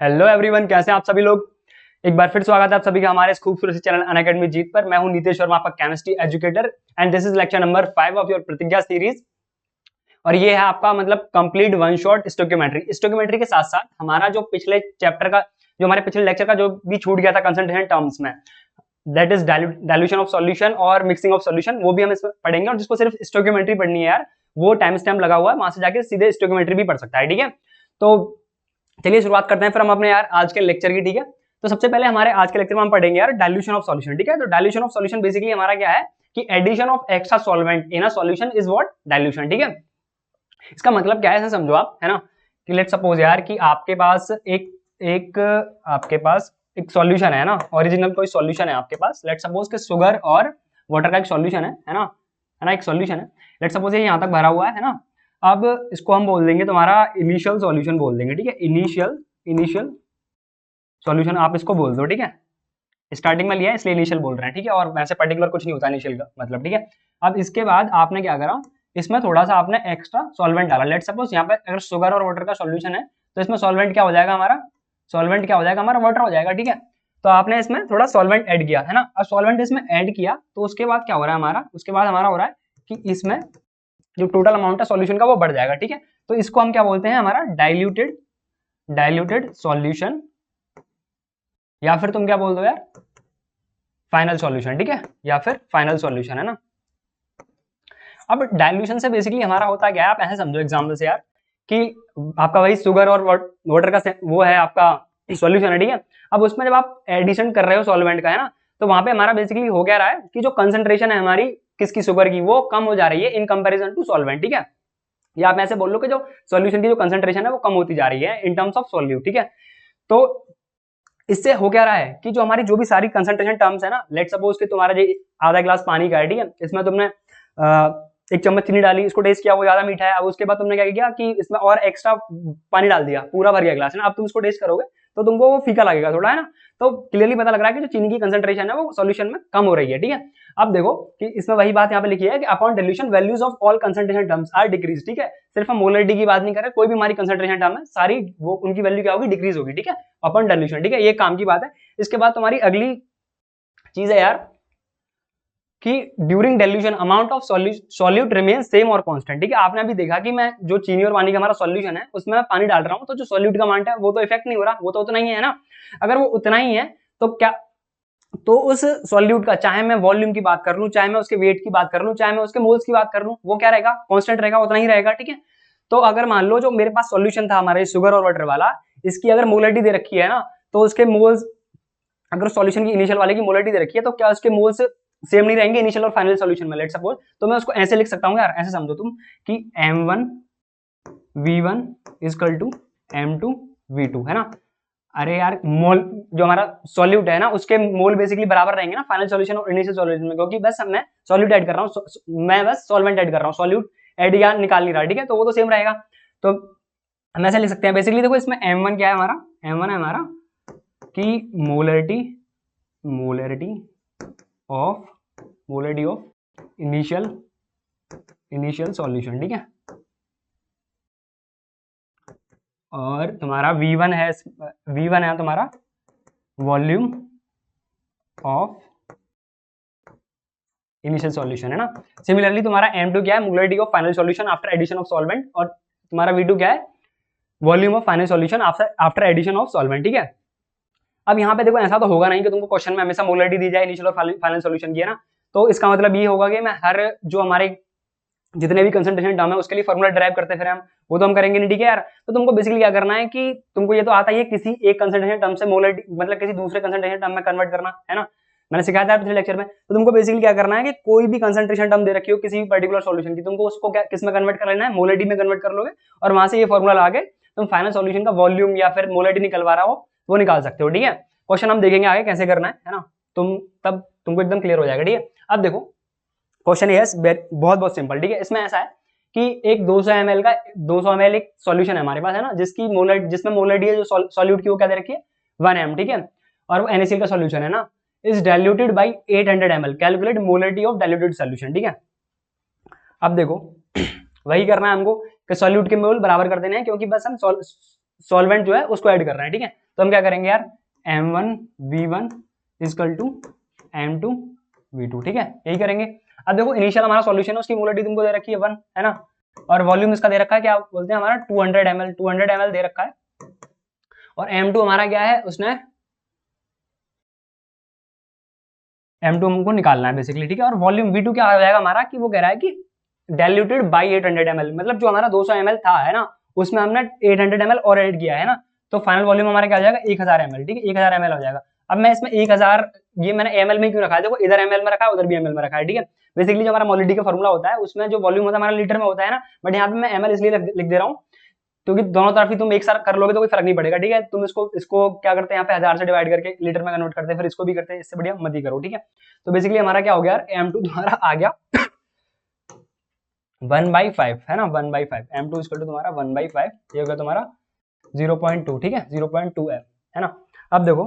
Hello everyone, कैसे हैं आप सभी लोग। एक बार फिर स्वागत है आप सभी का हमारे इस खूबसूरत से चैनल अनअकैडमी जीत पर। मैं हूं नीतीश शर्मा, आपका chemistry educator, and this is lecture number 5 of your प्रतिज्ञा सीरीज। और ये है आपका मतलब complete one shot stoichiometry. Stoichiometry के साथ साथ हमारा जो पिछले चैप्टर का, जो हमारे पिछले लेक्चर का जो भी छूट गया था कंसंट्रेशन टर्म्स में, that is dilution of solution और मिक्सिंग ऑफ सॉल्यूशन, वो भी हम इसमें पढ़ेंगे। और जिसको सिर्फ स्टोइकियोमेट्री पढ़नी है यार, वो टाइम स्टैम्प लगा हुआ है, वहां से जाके सीधे स्टोइकियोमेट्री भी पढ़ सकता है। ठीक है, तो चलिए शुरुआत करते हैं फिर हम अपने यार आज के लेक्चर की। ठीक है, तो सबसे पहले हमारे आज के लेक्चर में हम पढ़ेंगे यार डाइल्यूशन ऑफ सॉल्यूशन। ठीक है, तो डाइल्यूशन ऑफ सॉल्यूशन बेसिकली हमारा क्या है कि addition of extra solvent in a solution is what dilution. ठीक है, इसका मतलब क्या है ऐसे समझो आप, है ना, कि लेट सपोज यार कि आपके पास एक सॉल्यूशन है ना, ओरिजिनल कोई सॉल्यूशन है आपके पास। लेट सपोज कि शुगर और वाटर का एक सॉल्यूशन है ना, एक सॉल्यूशन है। लेट सपोज ये यहाँ तक भरा हुआ है ना। अब इसको हम बोल देंगे तुम्हारा इनिशियल सॉल्यूशन बोल देंगे। ठीक है, इनिशियल सॉल्यूशन आप इसको बोल दो। ठीक है, स्टार्टिंग में लिया है इसलिए इनिशियल बोल रहे हैं। ठीक है, और वैसे पर्टिकुलर कुछ नहीं होता इनिशियल का मतलब। ठीक है, अब इसके बाद आपने क्या करा, इसमें थोड़ा सा आपने एक्स्ट्रा सॉल्वेंट डाला। लेट सपोज यहाँ पे अगर शुगर और वाटर का सॉल्यूशन है तो इसमें सॉल्वेंट क्या हो जाएगा हमारा, वाटर हो जाएगा। ठीक है, तो आपने इसमें थोड़ा सॉल्वेंट ऐड किया है ना। अब सॉल्वेंट इसमें ऐड किया तो उसके बाद क्या हो रहा है हमारा, उसके बाद हमारा हो रहा है कि इसमें जो टोटल अमाउंट है सॉल्यूशन का वो बढ़ जाएगा। ठीक है, तो इसको हम क्या बोलते हैं, हमारा डाइल्यूटेड सॉल्यूशन, या फिर तुम क्या बोल दो यार, फाइनल सॉल्यूशन। ठीक है, या फिर फाइनल सॉल्यूशन, है ना। अब डाइल्यूशन से बेसिकली हमारा होता क्या है, आप ऐसे समझो एग्जांपल से यार कि आपका वही शुगर और वाटर का वो है आपका सॉल्यूशन है। ठीक है, अब उसमें जब आप एडिशन कर रहे हो सॉल्वेंट का, है ना, तो वहां पे हमारा बेसिकली हो क्या रहा है कि जो कंसंट्रेशन है हमारी किसकी, शुगर की, वो कम हो जा रही है इन कंपेरिजन टू सॉल्वेंट। ठीक है, या आप ऐसे बोल लो कि जो सॉल्यूशन की जो कंसंट्रेशन है वो कम होती जा रही है इन टर्म्स ऑफ सॉल्यूट। ठीक है, तो इससे हो क्या रहा है कि जो हमारी जो भी सारी कंसंट्रेशन टर्म्स है ना, लेट सपोज कि तुम्हारा जो आधा गिलास पानी का है, ठीक है, इसमें तुमने एक चम्मच चीनी डाली, इसको टेस्ट किया, वो ज्यादा मीठा है। अब उसके बाद तुमने क्या किया कि इसमें और एक्स्ट्रा पानी डाल दिया, पूरा भर गया गिलास, है ना। अब तुम इसको टेस्ट करोगे तो तुमको वो फीका लगेगा थोड़ा, है ना। तो क्लियरली पता लग रहा है कि जो चीनी की कंसंट्रेशन है वो सॉल्यूशन में कम हो रही है। ठीक है, अब देखो कि इसमें वही बात यहाँ पे लिखी है कि upon dilution values of all concentration terms are decrease. ठीक है, सिर्फ हम मोलरिटी की बात नहीं कर रहे, कोई भी हमारी कंसंट्रेशन टर्म है सारी वो उनकी वैल्यू क्या होगी, डिक्रीज होगी। ठीक है, अपॉन डाइल्यूशन। ठीक है, ये काम की बात है। इसके बाद तुम्हारी अगली चीज है यार कि during dilution amount of solute remain same और कांस्टेंट। ठीक है, आपने अभी देखा कि मैं जो चीनी और पानी का हमारा सॉल्यूशन है उसमें मैं पानी डाल रहा हूं, तो जो सॉल्यूट का अमाउंट है वो तो इफेक्ट नहीं हो रहा, वो तो उतना ही है ना। अगर वो उतना ही है तो क्या, तो उस सॉल्यूट का चाहे मैं वॉल्यूम की बात कर लूं, चाहे मैं उसके वेट की बात कर लूं, चाहे मैं उसके मोल्स की बात कर लूं, वो क्या रहेगा, कांस्टेंट रहेगा, उतना ही रहेगा। ठीक है, तो अगर मान लो जो मेरे पास सॉल्यूशन था हमारे शुगर और वाटर वाला, इसकी अगर मोलरिटी दे रखी है ना, तो उसके मोल्स, अगर सॉल्यूशन की इनिशियल वाले की मोलरिटी दे रखी है तो क्या उसके मोल्स सेम नहीं रहेंगे इनिशियल और फाइनल सॉल्यूशन में। लेट सपोज तो मैं उसको ऐसे लिख सकता हूँ यार, ऐसे समझो तुम कि m1 v1 equal to m2 v2, है ना। अरे यार मोल जो हमारा सॉल्यूट है ना उसके मोल बेसिकली बराबर रहेंगे ना फाइनल सॉल्यूशन और इनिशियल सॉल्यूशन में, क्योंकि बस मैं सॉल्यूट ऐड कर रहा हूँ, मैं बस सॉल्वेंट ऐड कर रहा हूँ, सॉल्यूट ऐड या निकाल नहीं रहा। ठीक है, तो वो तो सेम रहेगा। तो हम ऐसे लिख सकते हैं बेसिकली, देखो इसमें m1 क्या है हमारा, m1 है हमारा कि मोलरिटी ऑफ इनिशियल सॉल्यूशन। ठीक है, और तुम्हारा V1 है तुम्हारा वॉल्यूम ऑफ इनिशियल सॉल्यूशन, है ना। सिमिलरली तुम्हारा M2 क्या है, molarity of final solution after addition of solvent, और तुम्हारा V2 क्या है, volume of final solution after addition of solvent. ठीक है, अब यहाँ पे देखो ऐसा तो होगा नहीं कि तुमको क्वेश्चन में हमेशा मोलरिटी दी जाए इनिशियल और फाइनल सॉल्यूशन की, है ना। तो इसका मतलब ये होगा कि मैं हर जो हमारे जितने भी कंसंट्रेशन टर्म है उसके लिए फॉर्मूला ड्राइव करते फिर हम, वो तो हम करेंगे नहीं। ठीक है यार, तो तुमको बेसिकली क्या करना है कि तुमको ये तो आता ही है किसी एक कंसंट्रेशन टर्म से मोलरिटी मतलब किसी दूसरे कंसंट्रेशन टर्म में कन्वर्ट करना, है ना। मैंने सिखाया था पिछले लेक्चर में। तो तुमको बेसिकली क्या करना है कि कोई भी कंसंट्रेशन टर्म दे रखी हो किसी पर्टिकुलर सॉल्यूशन की, तुमको उसको क्या किस में कन्वर्ट कर लेना है, मोलरिटी में कन्वर्ट कर लोगे, और वहां से ये फॉर्मूला ला के तुम फाइनल सॉल्यूशन का वॉल्यूम या फिर मोलरिटी निकलवा रहा हो वो निकाल सकते हो। ठीक है, क्वेश्चन हम देखेंगे आगे कैसे करना है ना, तुम तब तुमको एकदम क्लियर हो जाएगा। ठीक है, अब देखो क्वेश्चन ये बहुत बहुत सिंपल। ठीक है, इसमें ऐसा है कि एक 200 ml एक सॉल्यूशन है हमारे पास, है ना, जिसमें मोलरिटी है जो सॉल्यूट की वो क्या दे रखी है 1 m। ठीक है, और वो NaCl का सॉल्यूशन है ना, is diluted by 800 ml, calculate molarity of diluted solution. ठीक है, अब देखो वही करना है हमको कि सॉल्यूट के मोल बराबर कर देने हैं, क्योंकि बस हम सॉल्वेंट जो है उसको ऐड कर रहे हैं। ठीक है, तो हम क्या करेंगे यार, m1v1 इक्वल टू m2v2, ठीक है, यही करेंगे। अब देखो इनिशियल हमारा सॉल्यूशन है, उसकी मोलरिटी तुमको दे रखी है 1, है ना, और वॉल्यूम इसका दे रखा है, क्या बोलते हैं हमारा 200 ml दे रखा है, और m2 हमारा क्या है, उसने m2 हमको निकालना है बेसिकली, ठीक है। और वॉल्यूम v2 क्या हो जाएगा हमारा, कि वो कह रहा है कि डाइल्यूटेड बाय 800 ml, मतलब जो हमारा 200 ml था, है ना, उसमें हमने 800 ml और ऐड किया है ना, तो फाइनल वॉल्यूम हमारा क्या हो जाएगा, 1000 ml, ठीक है, 1000 ml हो जाएगा। अब मैं इसमें 1000, ये मैंने ml में क्यों रखा है, देखो इधर ml में रखा है, उधर भी ml में रखा है, ठीक है। बेसिकली जो हमारा मोलिटी का फॉर्मूला होता है, उसमें जो वॉल्यूम होता है हमारा लीटर में होता है ना, बट यहाँ पे मैं ml इसलिए लिख दे रहा हूँ क्योंकि दोनों तरफ ही तुम एक साथ कर लोगे तो कोई फर्क नहीं पड़ेगा, ठीक है। तुम इसको क्या करते हैं, यहाँ पे 1000 से डिवाइड करके लीटर में कन्वर्ट करते हैं, फिर इसको भी करते हैं, इससे बढ़िया मत ही करो, ठीक है। तो बेसिकली हमारा क्या हो गया यार, m2 तुम्हारा आ गया 1/5, है ना, 1/5, m2 इक्वल टू तुम्हारा 1/5, ये हो गया तुम्हारा 0.2, ठीक है, 0.2 m, है ना। अब देखो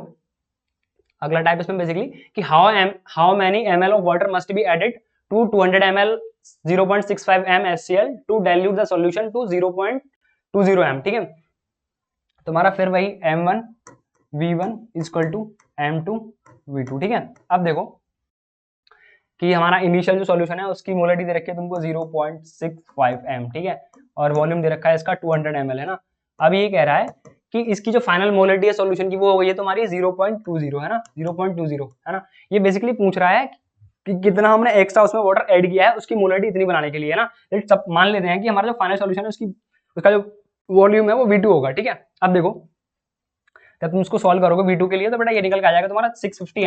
अगला टाइप इसमें बेसिकली कि how many ml of water must be added to 200 ml 0.65 m HCl to dilute the solution to 0.20 m, ठीक है। तुम्हारा फिर वही m1 v1 equal to m2 v2, ठीक है। अब देखो कि हमारा इनिशियल जो सॉल्यूशन है उसकी मोलरिटी दे रखी है तुमको 0.65 m, ठीक है, और वॉल्यूम दे रखा है इसका 200 ml, है ना। अब ये कह रहा है कि इसकी जो फाइनल मोलरिटी है सॉल्यूशन की वो हो गई है तुम्हारी 0.20, है ना, 0.20, है ना। ये बेसिकली पूछ रहा है कि कितना हमने एक्स्ट्रा उसमें वाटर ऐड किया है उसकी मोलरिटी इतनी बनाने के लिए, है ना। सब मान लेते हैं कि हमारा जो फाइनल सॉल्यूशन है उसका जो वॉल्यूम है वो v2 होगा, ठीक है। अब देखो जब तुम उसको सॉल्व करोगे v2 के लिए तो बेटा ये निकल के आ जाएगा तुम्हारा 650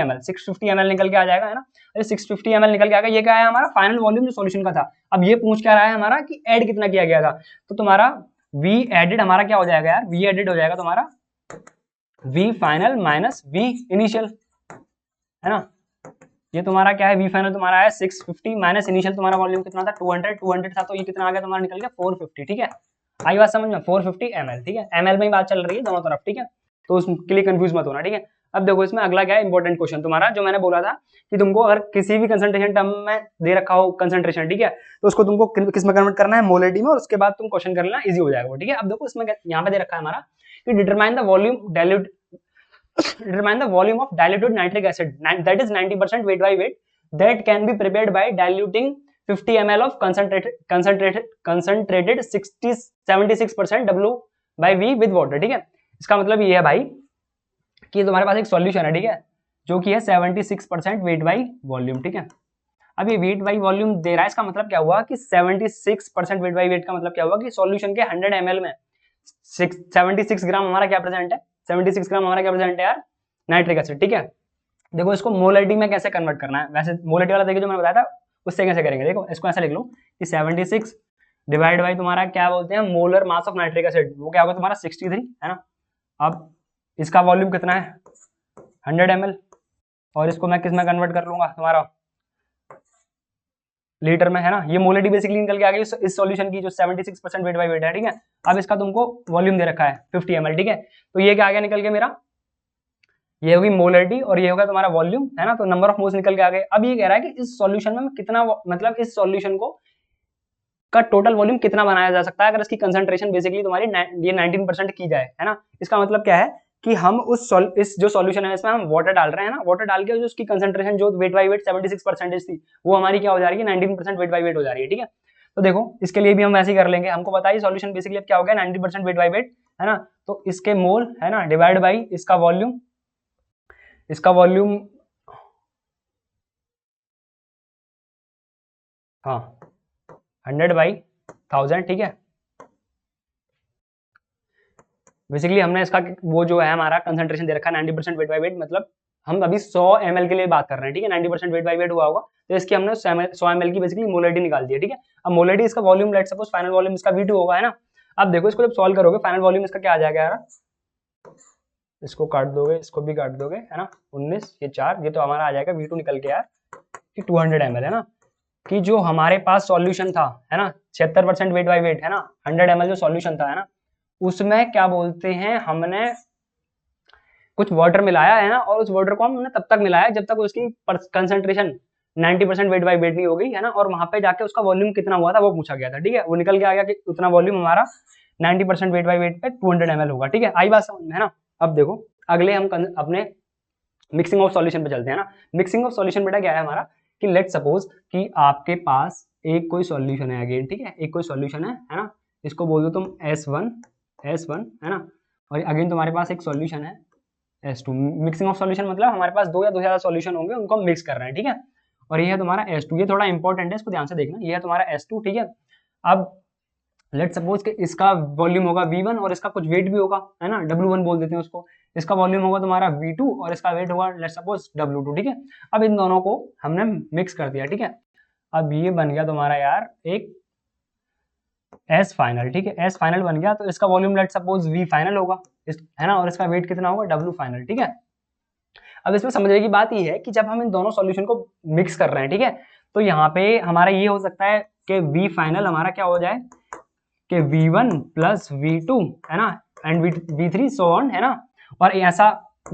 ml निकल के आ जाएगा, है ना। अरे 650 ml निकल के आएगा, ये क्या है हमारा फाइनल वॉल्यूम जो सॉल्यूशन का था। अब ये पूछ क्या रहा है हमारा कि ऐड कितना किया गया था, तो तुम्हारा v एडेड हमारा क्या हो जाएगा यार, v एडेड हो जाएगा तुम्हारा v final minus v initial, है ना। ये तुम्हारा क्या है, v फाइनल तुम्हारा है 650 माइनस इनिशियल तुम्हारा वॉल्यूम कितना था 200 था, तो ये कितना आ गया तुम्हारा, निकल गया 450, ठीक है। आई बात समझ में, 450 ml, ठीक है, ml में ही बात चल रही है दोनों तरफ, ठीक है, तो उसके लिए कंफ्यूज मत होना, ठीक है। अब देखो इसमें अगला क्या है इंपॉर्टेंट क्वेश्चन तुम्हारा, जो मैंने बोला था कि तुमको अगर किसी भी कंसंट्रेशन टर्म में दे रखा हो कंसंट्रेशन, ठीक है, तो उसको तुमको किस में कन्वर्ट करना है, मोलरिटी में, और उसके बाद तुम क्वेश्चन कर लेना, इजी हो जाएगा वो, ठीक है। अब देखो इसमें यहाँ पे दे रखा है हमारा कि determine the volume of diluted nitric acid that is 90% weight by weight that can be prepared by diluting 50 ml of concentrated 76% W by V with water, ठीक है। इसका मतलब ये है भाई कि तुम्हारे पास एक सॉल्यूशन है, ठीक है, जो कि है 76% वेट बाई वॉल्यूम, ठीक है। अब ये वेट बाई वॉल्यूम दे रहा है, इसका मतलब क्या हुआ कि 76% वेट बाई वेट का मतलब क्या हुआ कि सॉल्यूशन के 100 ml में 76 ग्राम हमारा क्या प्रेजेंट है, 76 ग्राम हमारा क्या प्रेजेंट है यार, नाइट्रिक एसिड, ठीक है। देखो इसको मोलरिटी में कैसे कन्वर्ट करना है, वैसे मोलरिटी वाला देखिए जो मैंने बताया था उससे कैसे करेंगे, देखो इसको ऐसा लिख लो कि 76 डिवाइड बाई तुम्हारा क्या बोलते हैं molar mass of nitric acid, वो क्या होगा तुम्हारा 63, है ना। अब इसका वॉल्यूम कितना है 100 ml, और इसको मैं किस में कन्वर्ट कर लूंगा तुम्हारा लीटर में, है ना। ये मोलरिटी बेसिकली निकल के आ गई इस सॉल्यूशन की जो 76% वेट बाई वेट है, ठीक है। अब इसका तुमको वॉल्यूम दे रखा है 50 ml, ठीक है, तो ये क्या आ गया निकल के मेरा, ये होगी मोलरिटी और ये होगा तुम्हारा वॉल्यूम, है ना। तो नंबर ऑफ मोल्स निकल के आ गए। अब ये कह रहा है कि इस सॉल्यूशन में कितना, मतलब इस सॉल्यूशन को का टोटल वॉल्यूम कितना बनाया जा सकता है अगर इसकी कंसंट्रेशन बेसिकली तुम्हारी ये 19% की जाए, है ना। इसका मतलब क्या है कि हम इस जो सॉल्यूशन है इसमें हम वाटर डाल रहे हैं ना, वाटर डाल के जो उसकी कंसंट्रेशन जो वेट बाई वेट 76% थी वो हमारी क्या हो जा रही है 19% वेट बाई वेट हो जा रही है, ठीक है। तो देखो इसके लिए भी हम वैसे ही कर लेंगे, हमको बताइए सॉल्यूशन बेसिकली अब क्या हो गया 90% वेट बाई वेट, है ना। तो इसके मोल, है ना, डिवाइड बाई इसका वॉल्यूम, हाँ 100/1000, ठीक है। बेसिकली हमने इसका वो जो है हमारा कंसंट्रेशन दे रखा है 90% वेट बाई वेट, मतलब हम अभी 100 ml के लिए बात कर रहे हैं, ठीक है। 90% वेट बाई वेट हुआ होगा तो इसकी हमने 100 ml की बेसिकली मोलरिटी निकाल दी है, ठीक है। अब मोलरिटी इसका volume let suppose final volume इसका V2 होगा, है ना। अब देखो इसको जब सॉल्व करोगे फाइनल वॉल्यूम इसका क्या आ जाएगा यार, इसको काट दोगे, इसको भी काट दोगे, है ना, 19 ये 4, ये तो हमारा आ जाएगा V2 निकल के यार कि 200 ml, है ना। कि जो हमारे पास सॉल्यूशन था, है ना, 76% वेट बाई वेट, है ना, 100 ml जो सॉल्यूशन था, है ना, उसमें क्या बोलते हैं हमने कुछ वाटर मिलाया, है ना, और उस वाटर को हमने तब तक मिलाया जब तक उसकी कंसंट्रेशन 90% वेट बाई वेट नहीं हो गई, है ना। और वहां पे जाके उसका वॉल्यूम कितना हुआ था वो पूछा गया था, ठीक है। वो निकल के आ गया कि उतना वॉल्यूम हमारा 90% वेट बाई वेट पे 200 ml होगा, ठीक है। आई बात समझ में, है ना। अब देखो अगले हम अपने मिक्सिंग ऑफ सॉल्यूशन पे चलते हैं ना। मिक्सिंग ऑफ सॉल्यूशन बेटा क्या है हमारा कि लेट सपोज कि आपके पास एक कोई सॉल्यूशन है अगेन, ठीक है, एक कोई सॉल्यूशन है ना, इसको बोल दो तुम S1 है ना, और अगेन तुम्हारे पास एक सॉल्यूशन है S2। मिक्सिंग ऑफ सॉल्यूशन मतलब हमारे पास दो या दो ज़्यादा सॉल्यूशन होंगे, उनको हम मिक्स कर रहे हैं, ठीक है। और ये है तुम्हारा S2, ये थोड़ा इंपॉर्टेंट है, इसको ध्यान से देखना, ये है तुम्हारा S2, ठीक है। अब लेट सपोज कि इसका वॉल्यूम होगा V1 और इसका कुछ वेट भी होगा, है ना, W1 बोल देते हैं उसको। इसका वॉल्यूम होगा तुम्हारा V2 और इसका वेट होगा लेट सपोज W2, ठीक है। अब इन दोनों को हमने मिक्स कर दिया, ठीक है। अब ये बन गया तुम्हारा यार एक S फाइनल, ठीक है, S फाइनल बन गया। तो इसका volume let suppose V final होगा, है ना, और इसका वेट कितना होगा W फाइनल, ठीक है। अब इसमें समझने की बात ये है कि जब हम इन दोनों सॉल्यूशन को मिक्स कर रहे हैं, ठीक है, तो यहाँ पे हमारा ये हो सकता है कि V फाइनल हमारा क्या हो जाए कि V1 प्लस V2 है ना, एंड V3 सो ऑन, है ना। और ऐसा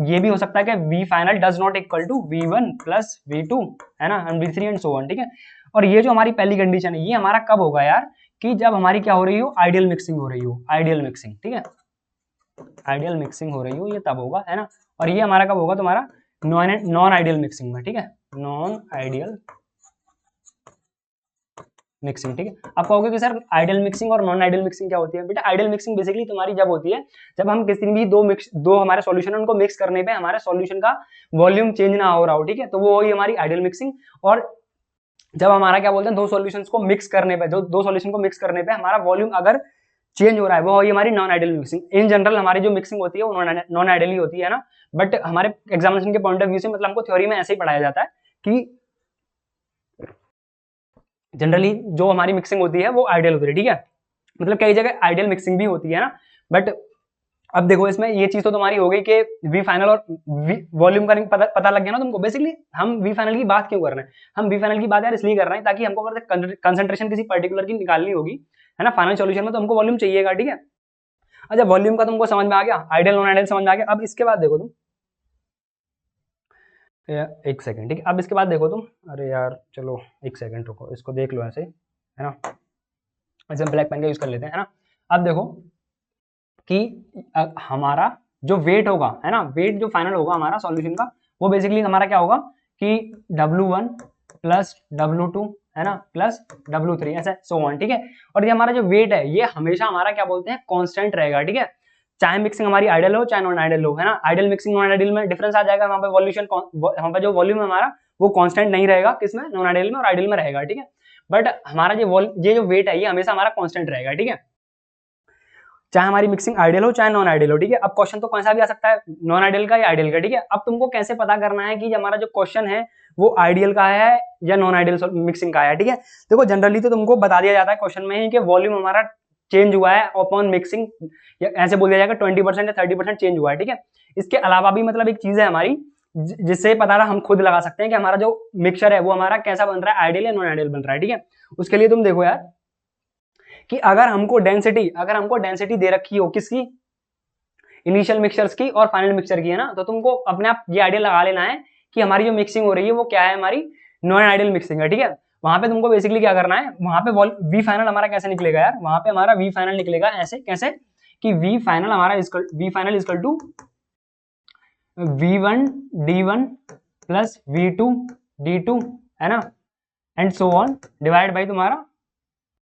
ये भी हो सकता है कि V final does not equal to V1 plus V2 है ना, and V3 and so on, ठीक है। और ये जो हमारी पहली कंडीशन है ये हमारा कब होगा यार कि जब हमारी क्या हो रही हो, आइडियल मिक्सिंग हो रही हो, आइडियल मिक्सिंग, ठीक है, आइडियल मिक्सिंग हो रही हो, ये तब होगा, है ना। और ये हमारा कब होगा तुम्हारा नॉन आइडियल मिक्सिंग में, ठीक है, नॉन आइडियल मिक्सिंग, ठीक है। आप कहोगे कि सर आइडियल मिक्सिंग और नॉन आइडियल मिक्सिंग क्या होती है? बेटा आइडियल मिक्सिंग बेसिकली तुम्हारी जब होती है जब हम किसी भी दो हमारे सॉल्यूशन है उनको मिक्स करने पे हमारे सॉल्यूशन का वॉल्यूम चेंज ना हो रहा हो, ठीक है, तो वो होगी हमारी आइडियल मिक्सिंग। और जब हमारा क्या बोलते हैं दो सॉल्यूशंस को मिक्स करने पे, दो सॉल्यूशन को मिक्स करने पे हमारा वॉल्यूम अगर चेंज हो रहा है, वो होगी हमारी non ideal mixing. In general हमारी जो मिक्सिंग होती है वो नॉन आइडियल ही होती है ना, बट हमारे एग्जामिनेशन के पॉइंट ऑफ व्यू से मतलब हमको थ्योरी में ऐसे ही पढ़ाया जाता है कि जनरली जो हमारी मिक्सिंग होती है वो आइडियल होती है, ठीक है। मतलब कई जगह आइडियल मिक्सिंग भी होती है ना, बट अब देखो इसमें ये चीज तो तुम्हारी हो गई कि वी फाइनल और वॉल्यूम का पता लग गया ना तुमको। बेसिकली हम वी फाइनल की बात क्यों कर रहे हैं? हम वी फाइनल की बात यार इसलिए कर रहे हैं ताकि हमको अगर कंसंट्रेशन किसी पर्टिकुलर की निकालनी होगी, है ना, फाइनल सॉल्यूशन में, तो हमको वॉल्यूम चाहिएगा, ठीक है। अच्छा वॉल्यूम का तुमको समझ में आ गया, आइडियल नॉन आइडियल समझ में आ गया। अब इसके बाद देखो तुम, एक सेकंड, ठीक है, अब इसके बाद देखो तुम, अरे यार चलो एक सेकंड रुको, इसको देख लो ऐसे, है ना, ऐसे हम ब्लैक पेन का यूज कर लेते हैं, है ना। अब देखो कि हमारा जो वेट होगा, है ना, वेट जो फाइनल होगा हमारा सॉल्यूशन का, वो बेसिकली हमारा क्या होगा कि W1 प्लस W2 है ना प्लस W3 ऐसे सो ऑन, ठीक है। और ये हमारा जो वेट है ये हमेशा हमारा क्या बोलते हैं कांस्टेंट रहेगा, ठीक है, चाहे मिक्सिंग हमारी आइडियल हो चाहे नॉन आइडियल हो, है ना। आइडियल मिक्सिंग नॉन आइडियल में डिफरेंस आ जाएगा, वहां पे वॉल्यूशन, वहां पे जो वॉल्यूम है हमारा वो कांस्टेंट नहीं रहेगा, किसमें, नॉन आइडियल में, और आइडियल में रहेगा, ठीक है। बट हमारा ये जो वेट है ये हमेशा हमारा कांस्टेंट रहेगा, ठीक है, चाहे हमारी मिक्सिंग आइडियल हो चाहे नॉन आइडियल हो, ठीक है। अब क्वेश्चन तो कौन सा भी आ सकता है, नॉन आइडियल का या आइडियल का, ठीक है। अब तुमको कैसे पता करना है कि हमारा जो क्वेश्चन है वो आइडियल का है या नॉन आइडियल मिक्सिंग का है, ठीक है। देखो जनरली तो तुमको बता दिया जाता है क्वेश्चन में ही कि वॉल्यूम हमारा चेंज हुआ है अपॉन मिक्सिंग, ऐसे बोल दिया जाएगा 20% या 30% चेंज हुआ है, ठीक है। इसके अलावा भी मतलब एक चीज है हमारी जिससे पता हम खुद लगा सकते हैं कि हमारा जो मिक्सचर है वो हमारा कैसा बन रहा है, आइडियल या नॉन आइडियल बन रहा है, ठीक है। उसके लिए तुम देखो यार कि अगर हमको डेंसिटी दे रखी हो किसकी, इनिशियल मिक्सचर्स की और फाइनल मिक्सचर की, है ना, तो तुमको अपने आप ये आइडिया लगा लेना है कि हमारी जो मिक्सिंग हो रही है वो क्या है, हमारी नॉन आइडियल मिक्सिंग है, ठीक है। वहां पे तुमको बेसिकली क्या करना है, वहां पे वी फाइनल हमारा कैसे निकलेगा यार, वहां पे हमारा वी फाइनल निकलेगा ऐसे, कैसे कि वी फाइनल हमारा equal to V1 D1 plus V2 D2, है ना, and so on divide by तुम्हारा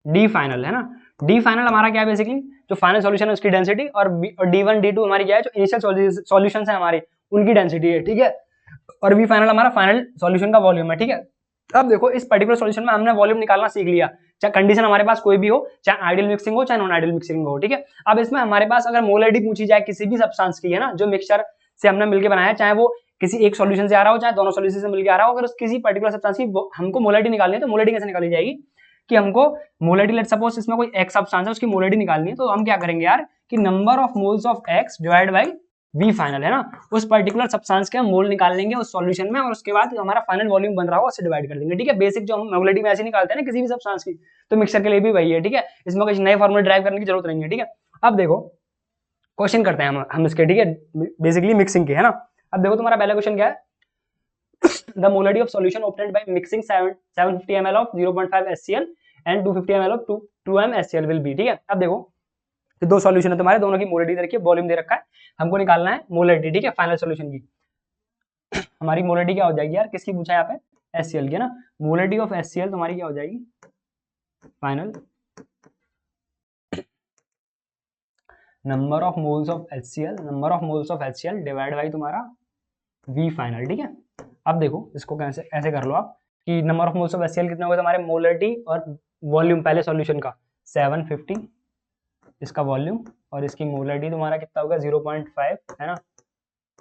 डी फाइनल, है ना। डी फाइनल हमारा क्या है, बेसिकली जो फाइनल सॉल्यूशन है उसकी डेंसिटी, और D1 D2 हमारी क्या है, जो इनिशियल सॉल्यूशंस है हमारे उनकी डेंसिटी है, ठीक है। और वी फाइनल हमारा फाइनल सॉल्यूशन का वॉल्यूम है, ठीक है। अब देखो इस पर्टिकुलर सॉल्यूशन में हमने वॉल्यूम निकालना सीख लिया, चाहे कंडीशन हमारे पास कोई भी हो, चाहे आइडियल मिक्सिंग हो चाहे नॉन आइडियल मिक्सिंग हो, ठीक है। अब इसमें हमारे पास अगर मोलरिटी पूछी जाए किसी भी सब्सटेंस की, है ना, जो मिक्सचर से हमने मिलकर बनाया, चाहे वो किसी एक सॉल्यूशन से आ रहा हो चाहे दोनों सॉल्यूशन से मिलकर आ रहा हो, अगर किसी पर्टिकुलर सब्सटेंस की हमको मोलरिटी निकालनी है तो मोलरिटी कैसे निकाली जाएगी कि हमको मोलरिटी, लेट सपोज इसमें कोई एक्स सब्सटेंस है उसकी मोलरिटी निकालनी है, तो हम क्या करेंगे यार कि number of moles of X divide by V final, है ना, उस पर्टिकुलर सब्सटेंस के हम मोल निकाल लेंगे उस सॉल्यूशन में, और उसके बाद हमारा फाइनल वॉल्यूम बन रहा हो उससे डिवाइड कर देंगे, ठीक है। बेसिक जो हम मोलरिटी में ऐसे निकालते हैं ना किसी भी सब्सटेंस की, तो मिक्सचर के लिए भी वही है, ठीक है। इसमें कुछ नए फॉर्मूले ड्राइव करने की जरूरत नहीं है, ठीक है। अब देखो क्वेश्चन करते हैं हम इसके, ठीक है, बेसिकली मिक्सिंग के, है ना। अब देखो तुम्हारा पहला क्वेश्चन क्या है, the molarity of solution obtained by mixing 750 ml of 0.5 HCl and 250 ml of 2m HCl will be, ठीक है। अब देखो तो दो सॉल्यूशन है तुम्हारे, दोनों की मोलरिटी दे रखी है, वॉल्यूम दे रखा है, हमको निकालना है मोलरिटी, ठीक है, फाइनल सॉल्यूशन की। हमारी मोलरिटी क्या हो जाएगी यार, किसकी पूछा है यहाँ पे, HCl की ना, मोलरिटी ऑफ HCl तुम्हारी क्या हो जाएगी, final number of moles of HCl, number of moles of HCl divide by तुम्हारा V फाइनल, ठीक है। अब देखो इसको कैसे ऐसे कर लो आप कि number of moles of HCl कितने होगा तुम्हारे, मोलरिटी और वॉल्यूम पहले सॉल्यूशन का 750 इसका वॉल्यूम, और इसकी मोलरिटी तुम्हारा कितना होगा 0.5 है ना,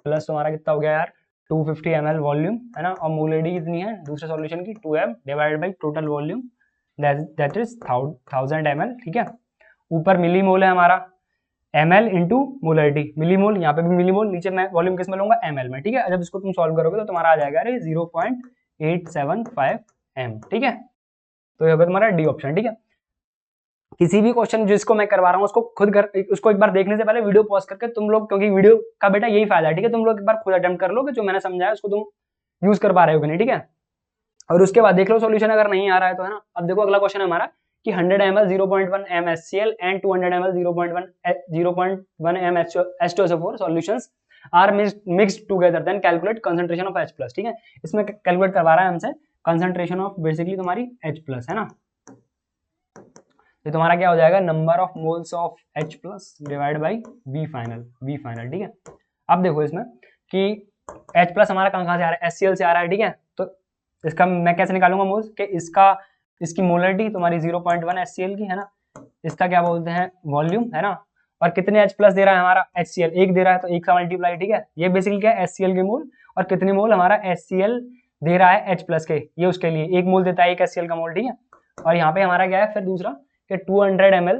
प्लस तुम्हारा कितना हो गया यार 250 ml वॉल्यूम है ना, और मोलरिटी कितनी है दूसरे सॉल्यूशन की 2m divided by total volume that is 1000 ml, ठीक है। ऊपर मिलीमोल है हमारा, ml इंटू मोलरिटी, मिलीमोल यहाँ पे भी मिलीमोल, नीचे मैं वॉल्यूम किस में लूंगा ml में, ठीक है। जब इसको तुम सॉल्व करोगे तो तुम्हारा आ जाएगा अरे 0.875 m, ठीक है। तो ये होगा तुम्हारा डी ऑप्शन, ठीक है। किसी भी क्वेश्चन जिसको मैं करवा रहा हूँ उसको खुद उसको एक बार देखने से पहले वीडियो पॉज करके तुम लोग, क्योंकि वीडियो का बेटा यही फायदा है, ठीक है, तुम लोग एक बार खुद अटेम्प्ट कर लो कि जो मैंने समझाया उसको तुम यूज कर पा रहे हो कि नहीं, ठीक है। और उसके बाद देख लो सॉल्यूशन अगर नहीं आ रहा है तो, है ना। अब देखो अगला क्वेश्चन है हमारा कि 100 ml 0.1 m HCl and 200 ml 0.1 m H2SO4 solutions are mixed together, then calculate concentration of H+, ठीक है। इसमें कैलकुलेट करवा रहा है हमसे कंसंट्रेशन ऑफ बेसिकली तुम्हारी H+, है ना। तो तुम्हारा क्या हो जाएगा, number of moles of H+ divide by V final, ठीक है। अब देखो इसमें कि H+ हमारा कहाँ से आ रहा है, HCl से आ रहा है, ठीक है। तो इसका मैं कैसे निकालूंगा मोल्स कि इसकी मोलरिटी तुम्हारी 0.1 HCl की है ना, इसका क्या बोलते हैं वॉल्यूम, है ना, और कितने H+ दे रहा है हमारा HCl, एक दे रहा है तो एक का मल्टीप्लाई, ठीक है। ये बेसिकली क्या है HCl के मोल, और कितने मोल हमारा HCl दे रहा है H+ के, ये उसके लिए एक मोल देता है एक HCl का मोल, ठीक है। और यहाँ पे हमारा क्या है फिर दूसरा कि 200 ml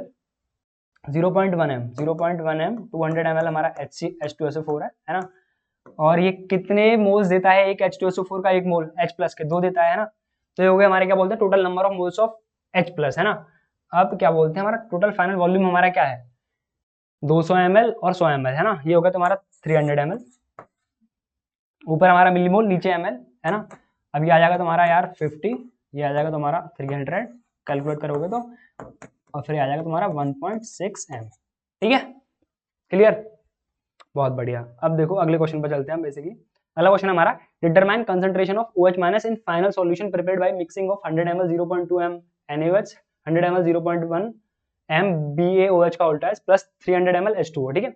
0.1 m 200 ml हमारा H2SO4 है ना, और ये कितने मोल्स देता है एक H2SO4 का, एक मोल H+ के दो देता है ना। तो ये हो गया हमारे क्या बोलते हैं total number of moles of H+, है ना। अब क्या बोलते हैं हमारा टोटल फाइनल वॉल्यूम हमारा क्या है 200 ml और 100 ml, है ना, ये होगा तुम्हारा 300 ml, ऊपर हमारा मिलीमोल नीचे ml, है ना। अब ये आ जाएगा तुम्हारा यार 50, ये आ जाएगा तुम्हारा 300, कैलकुलेट करोगे तो, और फिर आ जाएगा तुम्हारा 1.6 m, ठीक है, क्लियर, बहुत बढ़िया। अब देखो अगले क्वेश्चन पर चलते हैं हम। बेसिकली अगला क्वेश्चन हमारा determine concentration of OH- in final solution prepared by mixing of 100 ml 0.2 m NaOH 100 ml 0.1 m BaOH का उल्टा है प्लस 300 ml H2O, ठीक है।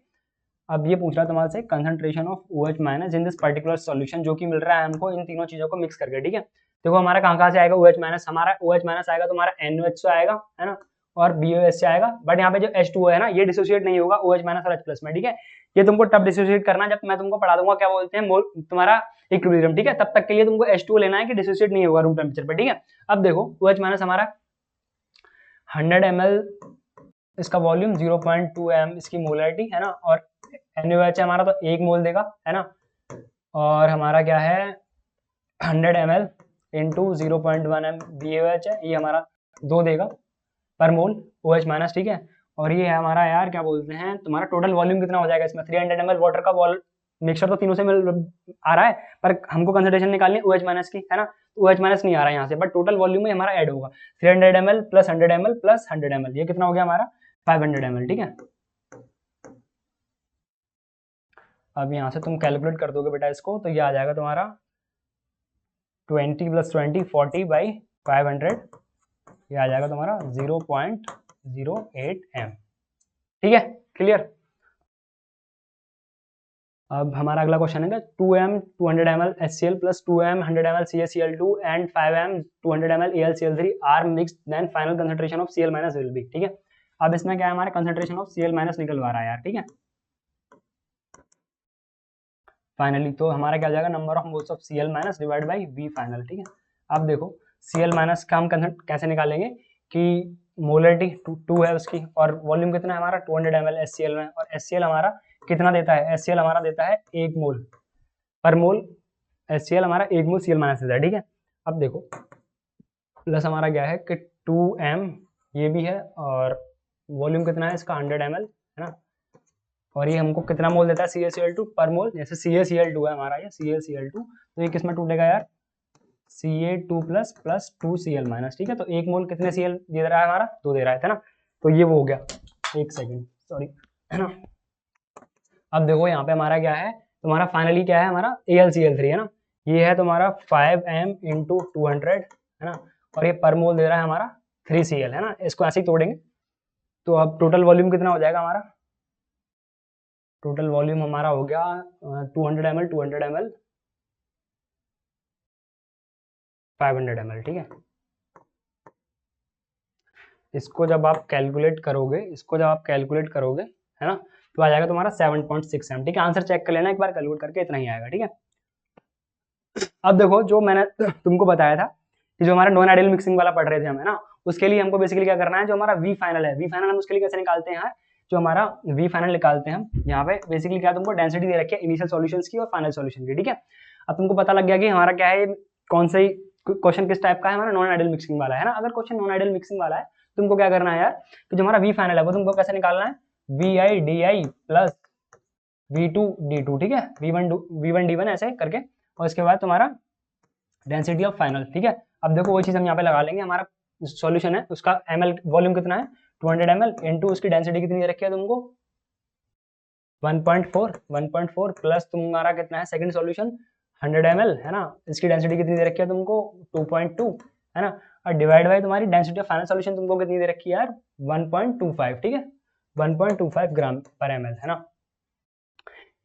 अब ये पूछ रहा है तुम्हारे से concentration of OH- in this particular solution, जो कि मिल रहा है हमको इन तीनों चीजों को मिक्स करके, ठीक है। देखो हमारा कहाँ से आएगा OH-, हमारा OH- आएगा तुम्हारा NOH से आएगा, है ना, और BOH से आएगा, बट यहाँ पे जो H2O है ना ये डिसोसिएट नहीं होगा OH- और H+ में, ठीक है। ये तुमको तब डिसोसिएट करना जब मैं तुमको पढ़ा दूंगा क्या बोलते हैं मोल तुम्हारा इक्विलिब्रियम, ठीक है। तब तक के लिए तुमको H2O लेना है कि डिसोसिएट नहीं होगा रूम टेम्परेचर पे, ठीक है। अब देखो OH- हमारा 100 ml इसका वॉल्यूम 0.2 m इसकी मोलरिटी, है ना, और NaOH है हमारा तो एक मोल देगा, है ना, और हमारा क्या है 100 ml इंटू 0.1 m BaOH है, ये हमारा 2 देगा पर मोल OH-, ठीक है। और ये है हमारा यार क्या बोलते हैं तुम्हारा टोटल वॉल्यूम कितना हो जाएगा इसमें 300 ml वाटर का वॉल मिक्सचर तो तीनों से मिल आ रहा है, पर हमको कंसंट्रेशन निकालनी है OH- की, है ना। तो OH- नहीं आ रहा है यहाँ से, बट टोटल वॉल्यूम में हमारा ऐड होगा 300 ml plus 100 ml plus 100 ml, ये कितना हो गया हमारा 500 ml, ठीक है। अब यहाँ से तुम कैलकुलेट कर दोगे बेटा इसको, तो ये आ जाएगा तुम्हारा 20 + 20 40 बाई 500, ये आ जाएगा तुम्हारा 0.08 m, ठीक है, क्लियर। अब हमारा अगला क्वेश्चन है 2m 200 ml HCl plus 2m 100 ml CaCl2 and 5m 200 ml AlCl3 are mixed, then final concentration of Cl- will be, ठीक है। अब इसमें क्या है हमारा कंसंट्रेशन ऑफ Cl- निकलवा रहा है यार, ठीक है। फाइनली तो हमारा क्या हो जाएगा number of moles of Cl- divide by V final, ठीक है। अब देखो Cl- का हम कैसे निकालेंगे कि मोलरिटी 2 है उसकी, और वॉल्यूम कितना है हमारा 200 ml HCl में, और HCl हमारा कितना देता है, HCl हमारा देता है 1 मोल पर मोल, HCl हमारा 1 मोल Cl- देता है, ठीक है। अब देखो प्लस हमारा क्या है कि 2m ये भी है, और वॉल्यूम कितना है इसका 100 ml, है ना, और ये हमको कितना मोल देता है CaCl2 पर मोल, जैसे CaCl2 है हमारा ये CaCl2, तो ये किसमें टूटेगा यार Ca2 प्लस प्लस 2Cl-, ठीक है। तो एक मोल कितने Cl दे रहा है हमारा 2 दे रहा है ना, तो ये वो हो गया, एक सेकंड सॉरी, है ना। अब देखो यहाँ पे हमारा क्या है, तुम्हारा फाइनली क्या है, हमारा AlCl3 है ना, ये है तुम्हारा 5m इंटू 200, है ना, और ये पर मोल दे रहा है हमारा 3Cl, है ना। इसको ऐसे ही तोड़ेंगे तो अब टोटल वॉल्यूम कितना हो जाएगा हमारा, टोटल वॉल्यूम हमारा हो गया 200 ml 500 ml, ठीक है। इसको जब आप कैलकुलेट करोगे, है ना, तो आ जाएगा तुम्हारा 7.6 m, ठीक है। आंसर चेक कर लेना एक बार कैलकुलेट करके, इतना ही आएगा, ठीक है। अब देखो जो मैंने तुमको बताया था कि जो हमारा नॉन आइडियल मिक्सिंग वाला पढ़ रहे थे हम, है ना, उसके लिए हमको बेसिकली क्या करना है, जो हमारा वी फाइनल है, वी फाइनल हम उसके लिए कैसे निकालते हैं यार, जो हमारा वी फाइनल निकालते हैं हम यहाँ पे बेसिकली क्या, तुमको डेंसिटी दे रखी है इनिशियल सॉल्यूशंस की और फाइनल सॉल्यूशन की, ठीक है। अब तुमको पता लग गया कि हमारा क्या है, कौन सा क्वेश्चन किस टाइप का है, हमारा नॉन आइडियल मिक्सिंग वाला है ना। अगर क्वेश्चन नॉन आइडियल मिक्सिंग वाला है तुमको क्या करना है यार, कि जो हमारा वी फाइनल है वो तुमको कैसे निकालना है, VI/DI प्लस V2/D2, ठीक है, V1/D1 ऐसे करके, और इसके बाद तुम्हारा डेंसिटी ऑफ फाइनल, ठीक है। अब देखो वो चीज हम यहाँ पे लगा लेंगे, हमारा सॉल्यूशन है उसका ml वॉल्यूम कितना है 200 ml इंटू उसकी डेंसिटी कितनी दे रखी है तुमको 1.4 प्लस तुम्हारा कितना है सेकंड सॉल्यूशन 100 ml, है ना, इसकी डेंसिटी कितनी दे रखी है तुमको 2.2, है ना, और डिवाइड बाय तुम्हारी डेंसिटी ऑफ फाइनल सॉल्यूशन तुमको कितनी दे रखी है यार 1.25, ठीक है, 1.25 ग्राम पर ml, है ना।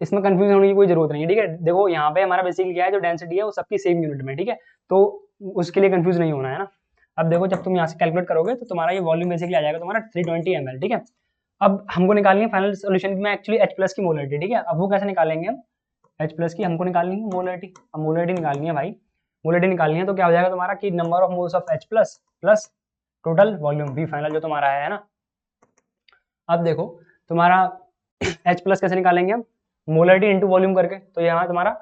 इसमें कंफ्यूजन होने की कोई जरूरत नहीं है, ठीक है। देखो यहाँ पे हमारा बेसिकली क्या है, जो डेंसिटी है वो सबकी सेम यूनिट में, ठीक है, तो उसके लिए कंफ्यूज नहीं होना है ना। अब देखो जब तुम यहाँ से कैलकुलेट करोगे तो तुम्हारा ये वॉल्यूम बेसिकली आ जाएगा तुम्हारा 320 ml, ठीक है। अब हमको निकालनी है फाइनल सोल्यूशन में एक्चुअली H+ की मोलरिटी, ठीक है। अब वो कैसे निकालेंगे हम, H+ की हमको निकालनी है मोलरिटी, अब मोलरिटी निकालनी है भाई, मोलरिटी निकालनी है तो क्या हो जाएगा तुम्हारा कि number of moles of H+ plus total volume V final जो तुम्हारा है ना। अब देखो तुम्हारा H+ कैसे निकालेंगे हम, मोलरिटी इंटू वॉल्यूम करके, तो यहाँ तुम्हारा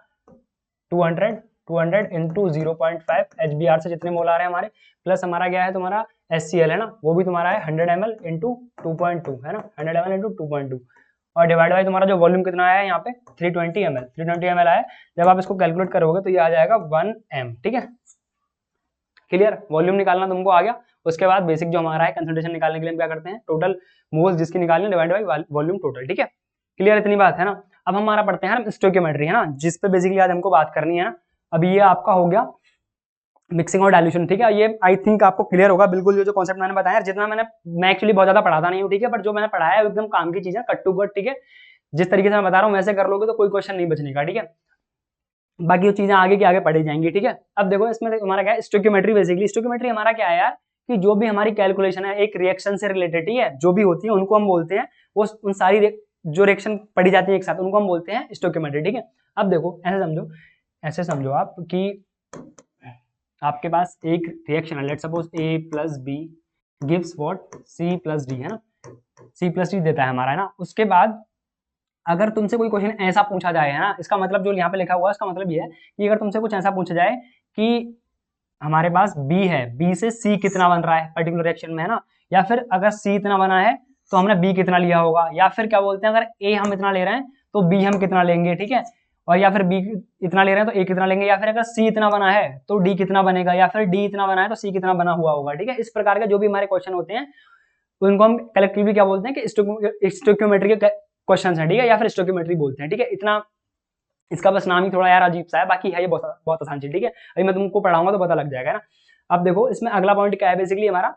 200 इंटू 0.5 HBr से जितने मोल आ रहे हैं हमारे, प्लस हमारा क्या है तुम्हारा HCl, है ना, वो भी तुम्हारा है 100 ml इंटू 2.2, है ना, 100 ml इंटू 2.2, और डिवाइड बाई तुम्हारा जो वॉल्यूम कितना आया है यहाँ पे 320 ml आया। जब आप इसको कैलकुलेट करोगे तो ये आ जाएगा 1m, ठीक है। क्लियर, वॉल्यूम निकालना तुमको आ गया। उसके बाद बेसिक जो हमारा है कंसंट्रेशन निकालने के लिए हम क्या करते हैं, टोटल मोल्स जिसकी निकालनी डिवाइड बाई वॉल्यूम टोटल, ठीक है। क्लियर, इतनी बात है ना। अब हमारा पढ़ते हैं स्टोइकियोमेट्री, है ना, जिस पे बेसिकली आज हमको बात करनी है ना। अब ये आपका हो गया मिक्सिंग और डाइल्यूशन, ठीक है। ये आई थिंक आपको क्लियर होगा बिल्कुल, जो कॉन्सेप्ट मैंने बताया, जितना मैं एक्चुअली बहुत ज्यादा पढ़ाता नहीं हूँ, ठीक है, बट जो मैंने पढ़ाया है एकदम काम की चीज है, कट टू कट, ठीक है। जिस तरीके से मैं बता रहा हूँ वैसे कर लोगे तो कोई क्वेश्चन नहीं बचने का, ठीक है। बाकी वो चीजें आगे की आगे पढ़ी जाएंगी, ठीक है। अब देखो इसमें हमारा क्या है स्टोइकियोमेट्री, बेसिकली स्टोइकियोमेट्री हमारा क्या है यार, कि जो भी हमारी कैलकुलेशन है एक रिएक्शन से रिलेटेड, ठीक है, जो भी होती है उनको हम बोलते हैं, वो उन सारी जो रिएक्शन पढ़ी जाती है एक साथ उनको हम बोलते हैं स्टोइकियोमेट्री, ठीक है। अब देखो ऐसे समझो आप कि आपके पास एक रिएक्शन है, let's suppose A plus B gives what C+D, है ना, C+D देता है हमारा, है ना। उसके बाद अगर तुमसे कोई क्वेश्चन ऐसा पूछा जाए, है ना, इसका मतलब जो यहाँ पे लिखा हुआ है इसका मतलब ये है कि अगर तुमसे कुछ ऐसा पूछा जाए कि हमारे पास B है, B से C कितना बन रहा है पर्टिकुलर रिएक्शन में, है ना, या फिर अगर C इतना बना है तो हमने B कितना लिया होगा, या फिर क्या बोलते हैं अगर A हम इतना ले रहे हैं तो B हम कितना लेंगे, ठीक है, और या फिर B इतना ले रहे हैं तो A कितना लेंगे, या फिर अगर C इतना बना है तो D कितना बनेगा, या फिर D इतना बना है तो C कितना बना हुआ होगा, ठीक है। इस प्रकार के जो भी हमारे क्वेश्चन होते हैं उनको हम कलेक्टिवली क्या बोलते हैं कि स्टोइकियोमेट्री के क्वेश्चंस हैं, ठीक है, या फिर स्टोइकियोमेट्री बोलते हैं, ठीक है। इतना इसका बस नाम ही थोड़ा यार अजीब सा है, बाकी है ये बहुत आसान चीज, ठीक है। अभी मैं तुमको पढ़ाऊंगा तो पता लग जाएगा ना। अब देखो इसमें अगला पॉइंट क्या है बेसिकली हमारा,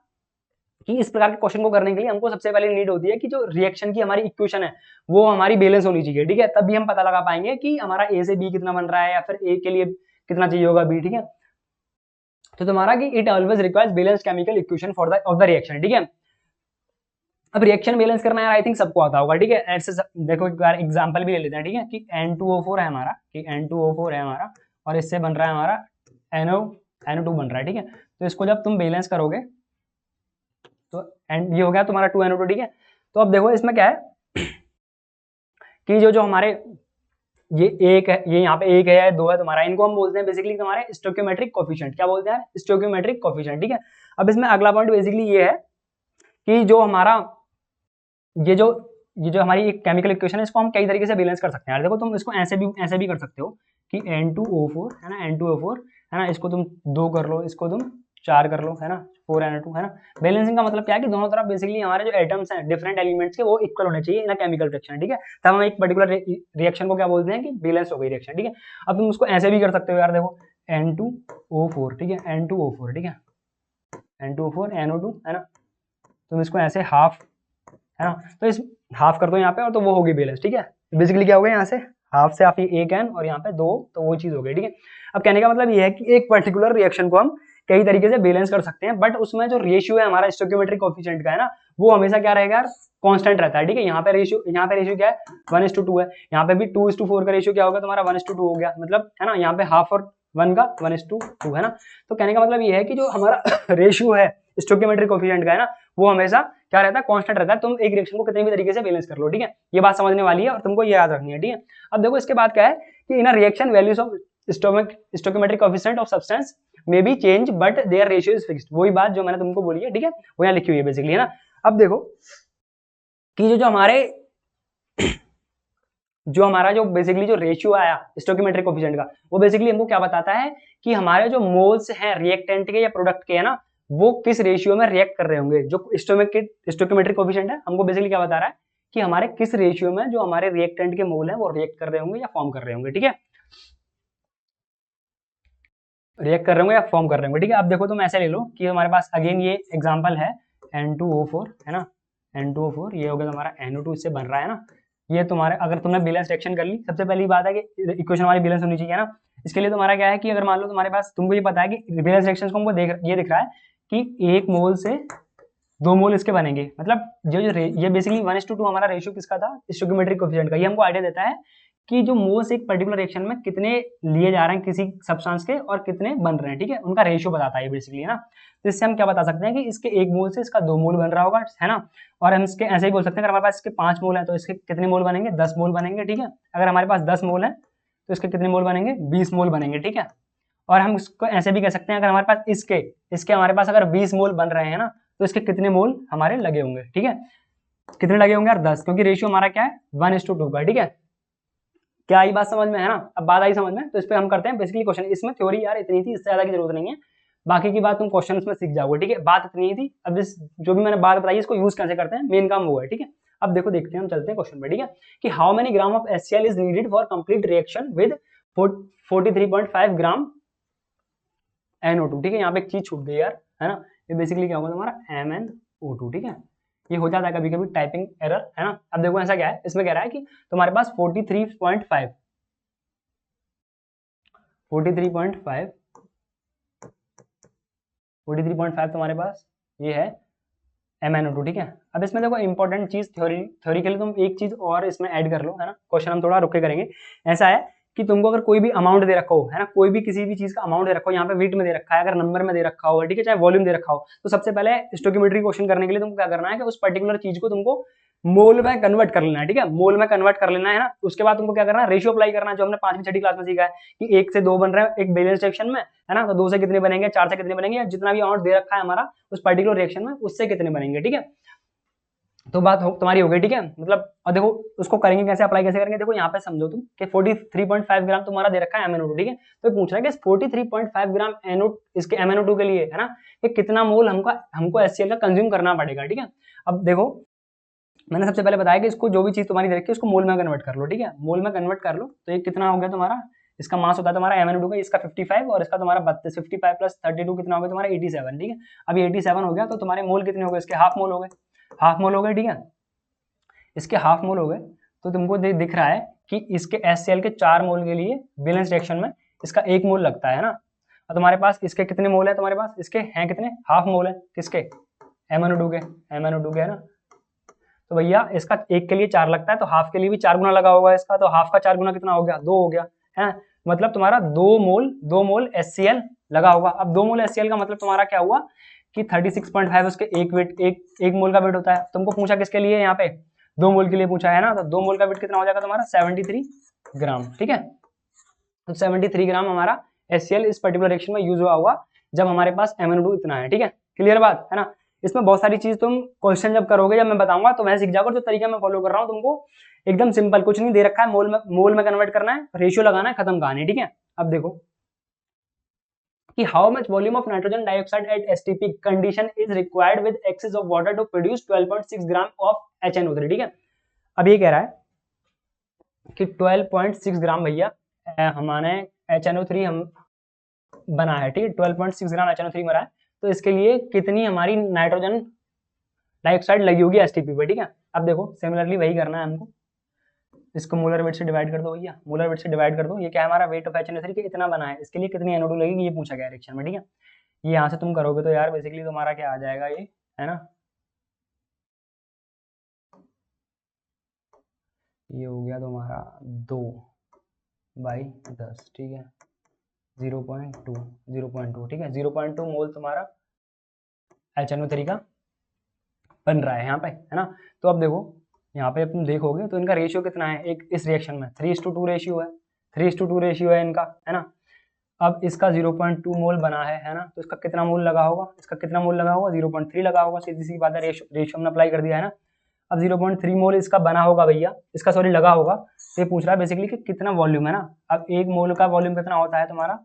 कि इस प्रकार के क्वेश्चन को करने के लिए हमको सबसे पहले नीड होती है कि जो रिएक्शन की हमारी इक्वेशन है वो हमारी बैलेंस होनी चाहिए, ठीक है, तभी हम पता लगा पाएंगे कि हमारा ए से बी कितना बन रहा है, या फिर ए के लिए कितना चाहिए होगा बी, ठीक है। तो तुम्हारा कि it always requires balance chemical equation for the of the reaction, ठीक है। अब रिएक्शन बैलेंस करना है आई थिंक सबको आता होगा, ठीक है। ऐसे देखो एक बार एग्जांपल भी ले लेते हैं, ठीक है, कि N2O4 है हमारा, कि N2O4 है हमारा और इससे बन रहा है हमारा NO2 बन रहा है, ठीक है। तो इसको जब तुम बैलेंस करोगे तो ये हो गया तुम्हारा 2NO2, ठीक है। तो अब देखो इसमें क्या है कि जो हमारे ये एक है, ये यहाँ पे एक है या दो है तुम्हारा, इनको हम बोलते हैं बेसिकली तुम्हारे स्टोइकियोमेट्रिक कोफिशिएंट, क्या बोलते हैं स्टोइकियोमेट्रिक कोफिशिएंट, ठीक है। अब इसमें अगला पॉइंट बेसिकली ये है कि जो हमारा ये जो हमारी एक केमिकल इक्वेशन है इसको हम कई तरीके से बैलेंस कर सकते हैं यार। देखो तुम इसको ऐसे भी कर सकते हो कि N2O4 है ना, N2O4 है ना, इसको तुम 2 कर लो, इसको तुम 4 कर लो, है ना, 4NO2, है ना। बैलेंसिंग का मतलब क्या है कि दोनों तरफ बेसिकली हमारे जो एटम्स हैं डिफरेंट एलिमेंट्स के वो इक्वल होने चाहिए इन केमिकल रिएक्शन, ठीक है। तब हम एक पर्टिकुलर रिएक्शन को क्या बोलते हैं कि बैलेंस हो गई रिएक्शन, ठीक है। अब तुम उसको ऐसे भी कर सकते हो यार, देखो N2O4, ठीक है, N2O4, ठीक है, N2O4 NO2, है ना। तुम इसको ऐसे हाफ, है ना, तो इस हाफ कर दो यहाँ पे और तो वो होगी बैलेंस, ठीक है। बेसिकली क्या हो गया, यहाँ से हाफ से हाफ ये 1 N और यहाँ पे 2, तो वो चीज हो गई, ठीक है। अब कहने का मतलब ये है कि एक पर्टिकुलर रिएक्शन को हम कई तरीके से बैलेंस कर सकते हैं, बट उसमें जो रेशियो है हमारा स्टोइकियोमेट्रिक कोएफिशिएंट का, है ना, वो हमेशा क्या रहेगा यार, कांस्टेंट रहता है, ठीक है। यहाँ पे रेशियो क्या है, 1:2 है। यहाँ पे भी 2:4 का रेशियो क्या होगा तुम्हारा, 1:2 हो गया, मतलब, है ना, यहाँ पे हाफ और 1 का 1:2, है ना। तो कहने का मतलब ये है कि जो हमारा रेशियो है स्टोइकियोमेट्रिक कोएफिशिएंट का, है ना, वो हमेशा क्या रहता है, कांस्टेंट रहता है। तुम एक रिएक्शन को कितने भी तरीके से बैलेंस कर लो, ठीक है। ये बात समझने वाली है और तुमको ये याद रखनी है, ठीक है। अब देखो इसके बाद क्या है कि in a reaction values of stoichiometric coefficient of substance may be change but their ratio is fixed. वही बात जो मैंने तुमको बोली है, ठीक है, वो यहाँ लिखी हुई है बेसिकली, है ना। अब देखो कि जो हमारा जो बेसिकली जो रेशियो आया स्टोइकियोमेट्रिक कोएफिशिएंट का, वो बेसिकली हमको क्या बताता है कि हमारे जो मोल्स हैं रिएक्टेंट के या प्रोडक्ट के, है ना, वो किस रेशियो में रिएक्ट कर रहे होंगे। जो स्टोइकियोमेट्रिक कोएफिशिएंट है हमको बेसिकली क्या बता रहा है कि हमारे किस रेशियो में जो हमारे रिएक्टेंट के मोल हैं वो रिएक्ट कर रहे होंगे या फॉर्म कर रहे होंगे, ठीक है, रिएक्ट कर रहे होंगे या फॉर्म कर रहे होंगे, ठीक है। अब देखो तुम ऐसे ले लो कि हमारे पास अगेन ये एग्जांपल है N2O4, है ना, N2O4 ये हो गया तुम्हारा NO2, इससे बन रहा है ना। ये तुम्हारे अगर तुमने बैलेंस रिएक्शन कर ली, सबसे पहली बात है कि इक्वेशन हमारी बैलेंस होनी चाहिए ना। इसके लिए तुम्हारा क्या है कि अगर मान लो तुम्हारे पास, तुमको ये पता है कि बैलेंस रिएक्शन को हमको ये दिख रहा है कि 1 मोल से 2 मोल इसके बनेंगे, मतलब ये बेसिकली 1:2 हमारा रेशियो किसका था, स्टोइकियोमेट्रिक कोएफिशिएंट का। ये हमको आइडिया देता है कि जो मोल्स एक पर्टिकुलर रिएक्शन में कितने लिए जा रहे हैं किसी सब्सटेंस के और कितने बन रहे हैं, ठीक है, उनका रेशियो बताता है बेसिकली, है ना। तो इससे हम क्या बता सकते हैं कि इसके 1 मोल से इसका 2 मोल बन रहा होगा, है ना। और हम इसके ऐसे ही बोल सकते हैं अगर हमारे पास इसके 5 मोल है तो इसके कितने मोल बनेंगे, 10 मोल बनेंगे, ठीक है। अगर हमारे पास 10 मोल है तो इसके कितने मोल बनेंगे, 20 मोल बनेंगे, ठीक है। और हम इसको ऐसे भी कह सकते हैं अगर हमारे पास इसके हमारे पास अगर 20 मोल बन रहे हैं ना, तो इसके कितने मोल हमारे लगे होंगे, ठीक है। कितने लगे होंगे यार, 10, क्योंकि रेशियो हमारा क्या है 1:2 का, ठीक है। क्या आई बात समझ में, है ना। अब बात आई समझ में, तो इस पे हम करते हैं बेसिकली क्वेश्चन। इसमें थ्योरी यार इतनी थी, इससे ज्यादा की जरूरत नहीं है, बाकी की बात तुम क्वेश्चन में सीख जाओगे, ठीक है। बात इतनी ही थी। अब इस जो भी मैंने बात बताई इसको यूज कैसे करते हैं, मेन काम वो है, ठीक है। अब देखो देखते हैं, हम चलते हैं क्वेश्चन पे, ठीक है, कि how many gram of HCl is needed for complete reaction with 43.5 gram NO2, ठीक है। यहाँ पे एक चीज छूट गई यार, है ना। ये बेसिकली क्या होगा तुम्हारा MnO2, ठीक है। ये हो जाता है कभी कभी टाइपिंग एरर, है ना। अब देखो ऐसा क्या है, इसमें कह रहा है कि तुम्हारे पास 43.5 तुम्हारे पास ये है MnO2, ठीक है। अब इसमें देखो इंपॉर्टेंट चीज थ्योरी के लिए तुम एक चीज और इसमें ऐड कर लो, है ना। क्वेश्चन हम थोड़ा रुक के करेंगे। ऐसा है कि तुमको अगर कोई भी अमाउंट दे रखा हो, है ना, कोई भी किसी भी चीज का अमाउंट दे रखा हो, यहाँ पे वेट में दे रखा है, अगर नंबर में दे रखा हो, ठीक है, चाहे वॉल्यूम दे रखा हो, तो सबसे पहले स्टोइकियोमेट्री क्वेश्चन करने के लिए तुमको क्या करना है कि उस पर्टिकुलर चीज को तुमको मोल में कन्वर्ट कर लेना है, ठीक है, मोल में कन्वर्ट कर लेना है ना। उसके बाद तुमको क्या करना है, रेशियो अप्लाई करना है, जो हमने 5वीं 6वीं क्लास में सीखा है कि 1 से 2 बन रहे हैं एक बैलेंस रिएक्शन में, है ना, तो 2 से कितने बनेंगे, 4 से कितने बनेंगे, जितना भी अमाउंट दे रखा है हमारा उस पर्टिकुलर रिएक्शन में उससे कितने बनेंगे, ठीक है। तो बात तुम्हारी हो गई, ठीक है, मतलब। और देखो उसको करेंगे कैसे, अप्लाई कैसे करेंगे, देखो यहाँ पे समझो तुम कि 43.5 ग्राम तुम्हारा दे रखा है MnO2, ठीक है। तो पूछ रहा है कि 43.5 ग्राम इसके MnO2 के लिए, है ना, कि कितना मोल हमको HCl का कंज्यूम करना पड़ेगा, ठीक है। अब देखो मैंने सबसे पहले बताया कि इसको जो भी चीज तुम्हारी दे रखी है उसको मोल में कन्वर्ट कर लो, ठीक है, मोल में कन्वर्ट कर लो। तो ये कितना हो गया तुम्हारा, इसका मास होता है तुम्हारा MnO2 का, इसका 55 और इसका तुम्हारा 32, 55 प्लस 32 कितना हो गया तुम्हारा 87, ठीक है। अभी 87 हो गया तो तुम्हारे मोल कितने हो गए, इसके हाफ मोल हो गए, हाफ मोल हो गए, ठीक है। इसके हाफ मोल हो गए तो तुमको दिख रहा है कि इसके HCl के 4 मोल के लिए बैलेंस रिएक्शन में इसका 1 मोल लगता है ना। और तुम्हारे पास इसके कितने मोल है, तुम्हारे पास इसके हैं कितने, हाफ मोल है, किसके, MnO2 के, है ना। तो भैया इसका 1 के लिए 4 लगता है तो हाफ के लिए भी 4 गुना लगा होगा इसका, तो हाफ का 4 गुना कितना हो गया, 2 हो गया, है। मतलब तुम्हारा 2 मोल HCl लगा होगा। अब 2 मोल HCl का मतलब तुम्हारा क्या हुआ कि 36.5 उसके एक मोल का वेट होता है। तुमको पूछा किसके लिए, यहाँ पे 2 मोल के लिए पूछा है ना, तो 2 मोल का वेट कितना हो जाएगा तुम्हारा 73 ग्राम, ठीक है। तो 73 ग्राम हमारा HCl इस पर्टिकुलर रिएक्शन में यूज हुआ हुआ जब हमारे पास MnO2 इतना है, ठीक है। क्लियर बात है ना। इसमें बहुत सारी चीज तुम क्वेश्चन जब करोगे, जब मैं बताऊंगा तो वह सीख जाओगे। जो तरीका मैं फॉलो कर रहा हूँ तुमको एकदम सिंपल, कुछ नहीं दे रखा है, मोल में कन्वर्ट करना है, रेशियो लगाना है, खत्म कहानी, ठीक है। अब देखो कि how much volume of nitrogen dioxide at STP condition is required with excess of water to produce 12.6 gram of HNO3। ठीक है, अब ये कह रहा है कि 12.6 ग्राम भैया हमारे HNO3 हम बना है, ठीक है, 12.6 ग्राम HNO3 बना है, तो इसके लिए कितनी हमारी नाइट्रोजन डाइऑक्साइड लगी होगी एसटीपी पे। ठीक है, अब देखो सिमिलरली वही करना है हमको, इसको मोलर वेट से डिवाइड कर दो भैया, मोलर वेट से डिवाइड कर दो। ये क्या है हमारा वेट ऑफ HNO3 के इतना बना है, इसके लिए कितनी NO2 लगेगी ये पूछा गया रिएक्शन में। ठीक है, ये यहाँ से तुम करोगे तो यार बेसिकली तुम्हारा क्या आ जाएगा, ये है ना, ये हो गया तुम्हारा 2/10। ठीक है, 0.2, ठीक है, 0.2 मोल तुम्हारा HNO3 का बन रहा है यहाँ पे, है ना। तो अब देखो यहाँ पे तुम देखोगे तो इनका रेशियो कितना है, एक इस रिएक्शन में 3:2 रेशियो है, 3:2 रेशियो है इनका, है ना। अब इसका 0.2 मोल बना है ना, तो इसका कितना मोल लगा होगा, इसका कितना मोल लगा होगा, 0.3 लगा होगा, सीधी सी बात है, रेशियो हमने अप्लाई कर दिया है ना। अब 0.3 मोल इसका बना होगा भैया, इसका सॉरी लगा होगा, तो ये पूछ रहा है बेसिकली कि कितना वॉल्यूम है ना। अब एक मोल का वॉल्यूम कितना होता है तुम्हारा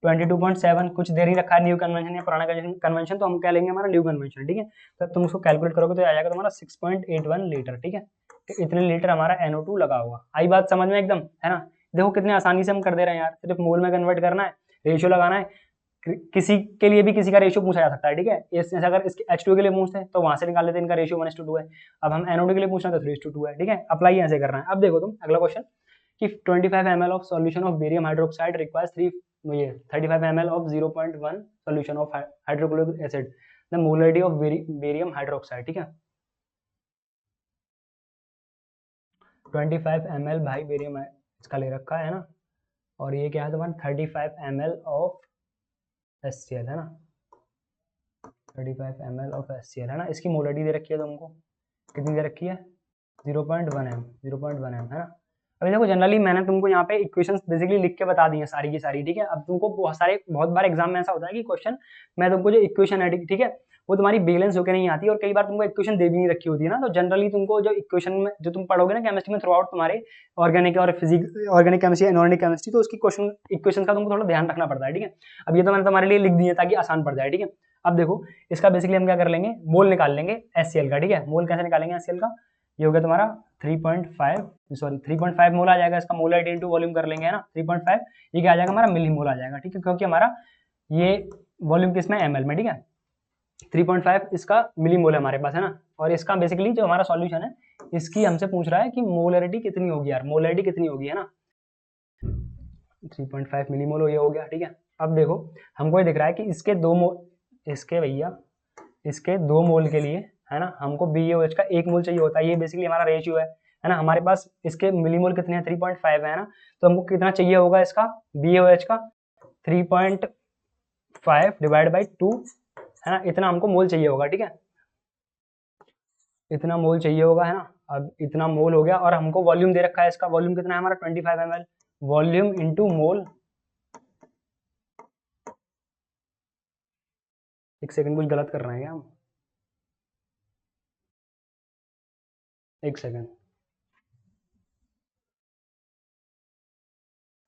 22.7, कुछ देर ही रखा है न्यू कन्वेंशन या पुराना कन्वेंशन, तो हम क्या लेंगे हमारा न्यू कन्वेंशन। ठीक है, तो तुम उसको कैलकुलेट करोगे तो आ जाएगा तुम्हारा 6.81 लीटर। ठीक है, तो इतने लीटर हमारा NO2 लगा होगा। आई बात समझ में एकदम, है ना। देखो कितने आसानी से हम कर दे रहे हैं यार, सिर्फ मोल में कन्वर्ट करना है, रेशियो लगाना है, किसी के लिए भी किसी का रेशियो पूछा जा सकता है। ठीक है, अगर इसके H2 के लिए पूछते हैं तो वहां से निकाल लेते हैं, इनका रेशियो 1:2 है। अब हम NO2 के लिए पूछना तो 3:2 है। ठीक है, अप्लाई ऐसे करना है। अब देखो तुम अगला क्वेश्चन कि 25 ml of solution of barium hydroxide requires 35 ml of 0.1 solution of hydrochloric acid, the molarity of barium hydroxide. ठीक है, 25 ml भाई बेरियम इसका ले रखा है ना, और ये क्या है तुम्हारा 35 ml ऑफ HCl, है ना, 35 ml ऑफ HCl, है ना। इसकी मोलरिटी दे रखी है तुमको, कितनी दे रखी है 0.1 m, 0.1 m, है ना। अभी देखो जनरली मैंने तुमको यहाँ पे इक्वेशंस बेसिकली लिख के बता दी है सारी की सारी। ठीक है, अब तुमको बहुत बार एग्जाम में ऐसा होता है कि क्वेश्चन मैं तुमको जो इक्वेशन है, ठीक है, वो तुम्हारी बैलेंस होकर नहीं आती, और कई बार तुमको इक्वेशन दे भी नहीं रखी होती है ना। तो जनरली तुमको जो इक्वेशन में जो तुम पढ़ोगे ना केमिस्ट्री में थ्रू आउट तुम्हारे ऑर्गेनिक और physics, organic chemistry, inorganic chemistry, तो उसकी क्वेश्चन इक्वेशन का तुमको थोड़ा ध्यान रखना पड़ता है। ठीक है, अब ये तो मैंने तुम्हारे लिए लिख दिए ताकि आसान पड़ जाए। ठीक है, अब देखो इसका बेसिकली हम क्या कर लेंगे, मोल निकाल लेंगे HCl का। ठीक है, मोल कैसे निकालेंगे HCl का, ये हो गया तुम्हारा 3.5 मोल आ जाएगा, इसका मोलरिटी इनटू वॉल्यूम कर लेंगे, है ना, 3.5, ये क्या आ जाएगा हमारा मिली मोल आ जाएगा। ठीक है, क्योंकि हमारा ये वॉल्यूम किसमें ml में। ठीक है, 3.5 इसका मिली मोल है हमारे पास, है ना। और इसका बेसिकली जो हमारा सॉल्यूशन है, इसकी हमसे पूछ रहा है कि मोलरिटी कितनी होगी यार, मोलरिटी कितनी होगी, है ना, 3.5 मिली मोल ये हो गया। ठीक है, अब देखो हमको ये दिख रहा है कि इसके दो मोल, इसके भैया इसके 2 मोल के लिए, है ना, हमको BaOH का 1 मोल चाहिए होता है। ये बेसिकली हमारा रेशियो है ना। हमारे पास इसके मिलीमोल कितने हैं 3.5 है ना, तो हमको कितना चाहिए होगा इसका BaOH का 3.5 डिवाइड बाई 2, है ना, इतना हमको मोल चाहिए होगा। ठीक है, इतना मोल चाहिए होगा, है ना। अब इतना मोल हो गया, और हमको वॉल्यूम दे रखा है, इसका वॉल्यूम कितना है हमारा 25 ml, वॉल्यूम इंटू मोल। एक सेकंड, कुछ गलत कर रहे हैं क्या हम, एक सेकंड,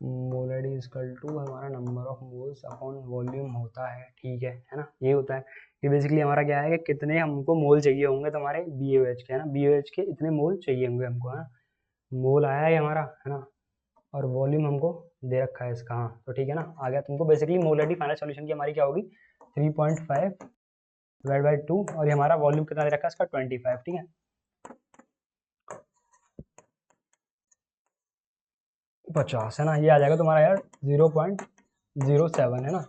मोलरिटी इक्वल टू हमारा number of moles upon volume होता है। ठीक है ना, ये होता है। ये बेसिकली हमारा क्या है कि कितने हमको मोल चाहिए होंगे तुम्हारे BaOH के, है ना, BaOH के इतने मोल चाहिए होंगे हमको, है ना। मोल आया है हमारा, है ना, और वॉल्यूम हमको दे रखा है इसका। हाँ, तो ठीक है ना, आ गया तुमको। बेसिकली मोलरिटी फाइनल सॉल्यूशन की हमारी क्या होगी 3.5 डिवाइड बाई 2, और ये हमारा वॉल्यूम कितना दे रखा है इसका 25। ठीक है, 50, है ना, ये आ जाएगा तुम्हारा यार 0.07, है ना,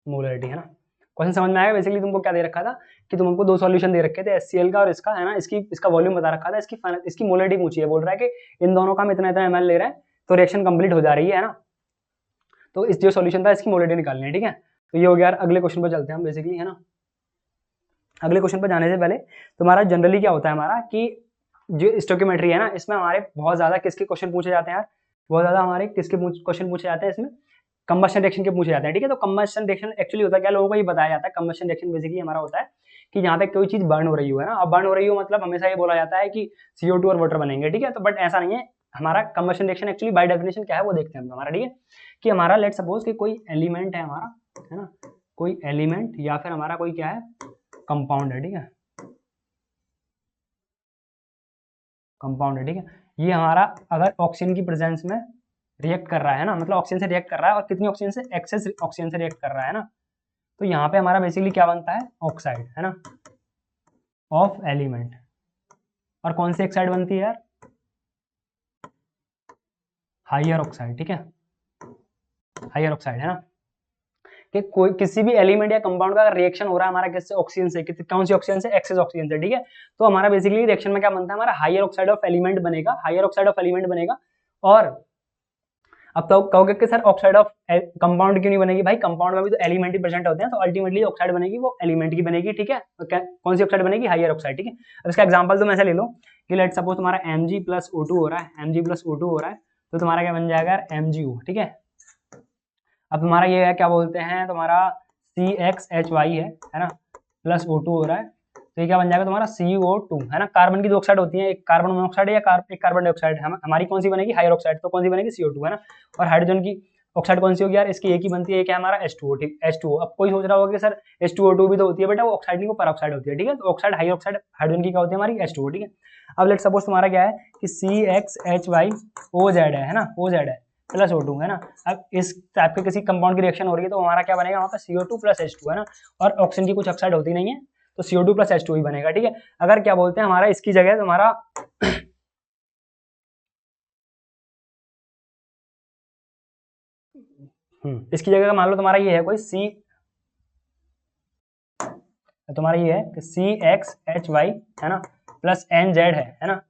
मोलरिटी, है ना। क्वेश्चन समझ में आएगा। बेसिकली तुमको क्या दे रखा था कि तुम हमको 2 सॉल्यूशन दे रखे थे HCl का और इसका, है ना, इसका वॉल्यूम बता रखा था, इसकी मोलरिटी पूछी है, बोल रहा है कि इन दोनों का हम इतना इतना ml ले रहे हैं तो रिएक्शन कंप्लीट हो जा रही है ना। तो इस जो सॉल्यूशन था इसकी मोलरिटी निकालनी है। ठीक है, तो ये हो गया यार। अगले क्वेश्चन पर चलते हैं हम बेसिकली, है ना। अगले क्वेश्चन पर जाने से पहले तुम्हारा जनरली क्या होता है हमारा कि जो स्टोइकियोमेट्री है ना, इसमें हमारे बहुत ज्यादा किसके क्वेश्चन पूछे जाते हैं यार, बहुत ज्यादा हमारे किसके क्वेश्चन पूछे जाते हैं इसमें, कंबशन रिएक्शन के पूछे जाते हैं। ठीक है, तो कंबशन रिएक्शन एक्चुअली होता है क्या, लोगों को ये बताया जाता है। कंबशन रिएक्शन बेसिकली हमारा होता है कि यहाँ पे कोई चीज बर्न हो रही हो, है ना। अब बर्न हो रही हो मतलब हमेशा ये बोला जाता है कि CO2 और वाटर बनेंगे। ठीक है, तो बट ऐसा नहीं है, हमारा combustion reaction actually by definition क्या है वो देखते हैं हम हमारा, ठीक है। कि हमारा लेट सपोज कि कोई एलिमेंट है हमारा, है ना, कोई एलिमेंट या फिर हमारा कोई क्या है कंपाउंड है, ठीक है, कंपाउंड है, ठीक है। ये हमारा अगर ऑक्सीजन की प्रेजेंस में रिएक्ट कर रहा है ना, मतलब ऑक्सीजन से रिएक्ट कर रहा है और कितनी ऑक्सीजन से, एक्सेस ऑक्सीजन से रिएक्ट कर रहा है ना, तो यहाँ पे हमारा बेसिकली क्या बनता है ऑक्साइड, है ना, ऑफ एलिमेंट। और कौन सी ऑक्साइड बनती है यार, हायर ऑक्साइड, ठीक है, हायर ऑक्साइड, है ना। कि कोई किसी भी एलिमेंट या कंपाउंड का अगर रिएक्शन हो रहा है हमारा किससे, ऑक्सीजन से, कौन सी ऑक्सीजन से, एक्सेस ऑक्सीजन से, ठीक है। तो हमारा बेसिकली रिएक्शन में क्या बनता है, हमारा हायर ऑक्साइड ऑफ एलिमेंट बनेगा, हायर ऑक्साइड ऑफ एलिमेंट बनेगा। और अब तो कहोगे कि सर ऑक्साइड ऑफ कंपाउंड क्यों नहीं बनेगी, भाई कंपाउंड में भी तो एलिमेंट ही प्रेजेंट होते हैं, तो अल्टीमेटली ऑक्साइड बनेगी वो एलिमेंट की बनेगी, ठीक है। कौन सी ऑक्साइड बनेगी, हायर ऑक्साइड, ठीक है। अब इसका एग्जांपल तुम ऐसे ले लो कि लेट सपोज तुम्हारा Mg प्लस O2 हो रहा है, Mg प्लस O2 हो रहा है, तो तुम्हारा क्या बन जाएगा MgO, ठीक है। अब तुम्हारा ये है क्या बोलते हैं, तुम्हारा CXHY है ना, प्लस O2 हो रहा है, तो ये क्या बन जाएगा तुम्हारा CO2, है ना। कार्बन की दो ऑक्साइड होती है, एक कार्बन मोनोऑक्साइड है या एक कार्बन डाइऑक्साइड, हमारी कौन सी बनेगी, हायर ऑक्साइड, तो कौन सी बनेगी CO2, है ना। और हाइड्रोजन की ऑक्साइड कौन सी होगी यार, इसकी एक ही बनती है, क्या हमारा H2O, ठीक, H2O। अब कोई सोच रहा होगा कि सर H2O2 भी तो होती है बेटा, वो ऑक्साइड नहीं, वो पर ऑक्साइड होती है, ठीक है। तो ऑक्साइड हाई ऑक्साइड हाइड्रोजन की क्या होती है हमारी H2O, ठीक है। अब लेट सपोज तुम्हारा क्या है कि CXHYOZ है ना, OZ है प्लस O2, है ना। अब इस टाइप के किसी कंपाउंड की रिएक्शन हो रही है तो हमारा क्या बनेगा वहाँ पर CO2 प्लस H2, है ना। और ऑक्सीजन की कुछ ऑक्साइड होती नहीं है, तो CO2 प्लस H2 ही बनेगा, ठीक है। अगर क्या बोलते हैं हमारा इसकी जगह तुम्हारा इसकी जगह मान लो तुम्हारा ये है कोई C, तुम्हारा ये है कि CXHY, है ना, प्लस NZ है ना।